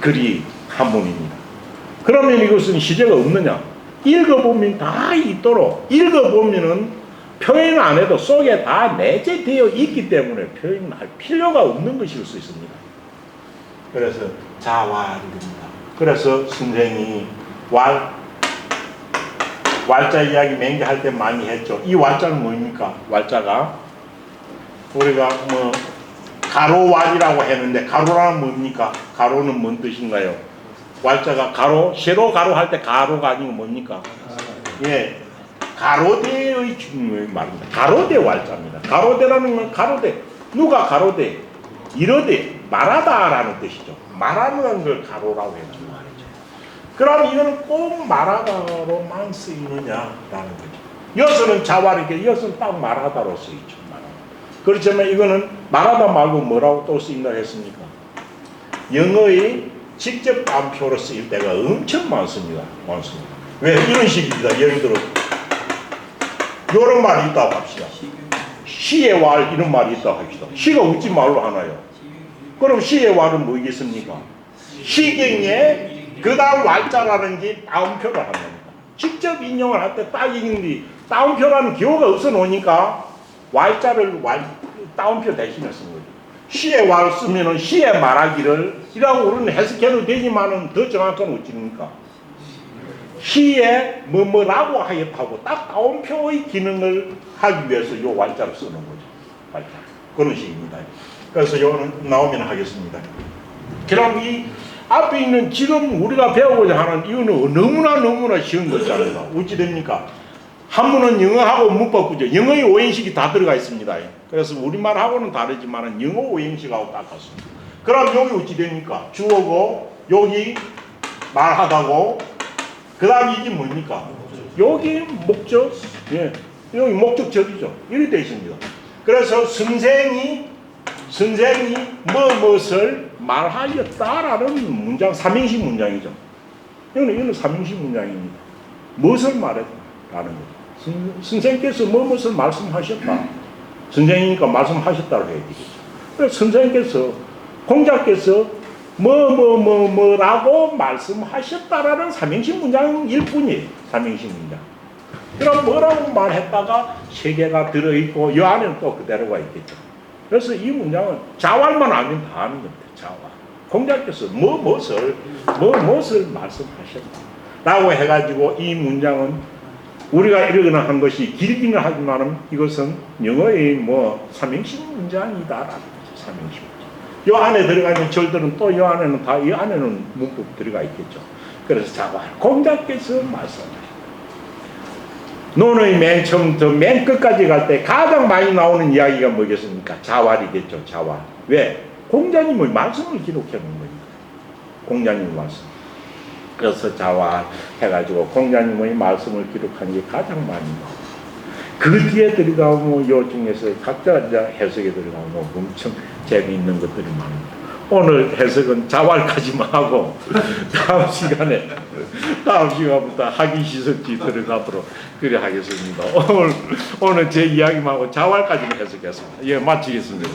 글이 한문입니다. 그러면 이것은 시제가 없느냐? 읽어보면 다 있도록 읽어보면은 표현 안 해도 속에 다 내재되어 있기 때문에 표현할 필요가 없는 것일 수 있습니다. 그래서 자왈입니다. 그래서 선생이 왈자 이야기 맹기할 때 많이 했죠. 이 왈자는 뭡니까? 왈자가 우리가 가로왈이라고 했는데 가로란 뭡니까? 가로는 뭔 뜻인가요? 왈자가 세로 가로 할 때 가로가 아니고 뭡니까? 예, 가로대의 말입니다. 가로대 왈자입니다. 가로대라는 건 가로대. 누가 가로대? 이러대. 말하다라는 뜻이죠. 말하는 걸 가로라고 해서 말이죠. 그럼 이거는 꼭 말하다로만 쓰이느냐라는 거죠. 여서는 자왈이게 여서는 딱 말하다로 쓰이죠. 그렇지만 이거는 말하다 말고 뭐라고 또 쓰인다 했습니까? 영어의 직접 단표로 쓰일 때가 엄청 많습니다. 왜? 이런 식입니다. 예를 들어 이런 말이 있다고 합시다. 시의 왈 이런 말이 있다고 합시다. 시가 어찌 말로 하나요? 그럼 시의 왈은 뭐겠습니까? 시경에 그 다음 왈자라는 게 따옴표를 합니다. 직접 인용을 할 때 딱 읽는데 따옴표라는 기호가 없어 놓으니까 왈자를 따옴표 대신에 쓴 거죠. 시의 왈 쓰면은 시의 말하기를 이라고 우리는 해석해도 되지만은 더 정확한 어찌입니까? 시의 뭐라고 하였다고 딱 따옴표의 기능을 하기 위해서 요 왈자를 쓰는 거죠. 왈자. 그런 식입니다. 그래서 요거는 나오면 하겠습니다. 그럼 이 앞에 있는 지금 우리가 배우고자 하는 이거는 너무나 쉬운 것입니다. 어찌 됩니까? 한문은 영어하고 문법구죠. 영어의 오행식이 다 들어가 있습니다. 그래서 우리말하고는 다르지만 영어 오행식하고 똑같습니다. 그럼 여기 어찌 됩니까? 주어고 여기 말하다고 그 다음 이게 뭡니까? 여기 목적, 예, 여기 목적절이죠. 이렇게 되어 있습니다. 그래서 선생이 무엇을 말하였다라는 문장, 삼행시 문장이죠. 이거는 삼행시 문장입니다. 무엇을 말했다라는 거죠. 선생님께서 무엇을 말씀하셨다. 선생님이니까 말씀하셨다고 해야 되겠죠. 그래서 선생님께서, 공자께서 뭐라고 말씀하셨다라는 삼행시 문장일 뿐이에요. 삼행시 문장. 그럼 뭐라고 말했다가 세 개가 들어있고 이 안에는 또 그대로가 있겠죠. 그래서 이 문장은 자활만 알면 다 아는 겁니다. 자활. 공자께서 무엇을 말씀하셨다 라고 해가지고 이 문장은 우리가 읽거나 한 것이 길기는 하지만은 이것은 영어의 삼행시 문장이다라는 거죠. 삼행시 문장. 이 안에 들어가는 절들은 또 이 안에는 이 안에는 문법 들어가 있겠죠. 그래서 자활. 공자께서 말씀하셨다. 논의 맨 처음부터 맨 끝까지 갈 때 가장 많이 나오는 이야기가 뭐겠습니까? 자활이겠죠. 자활. 왜? 공자님의 말씀을 기록해 놓은 거니까. 공자님의 말씀. 그래서 자활 해가지고 공자님의 말씀을 기록한 게 가장 많이 나옵니다. 그 뒤에 들어가면 요 중에서 각자 해석에 들어가면 엄청 재미있는 것들이 많습니다. 오늘 해석은 자활까지만 하고 다음 시간부터 학위시설지 들어가도록 그래 하겠습니다. 오늘 제 이야기만 하고 자활까지만 해석했습니다. 예, 마치겠습니다.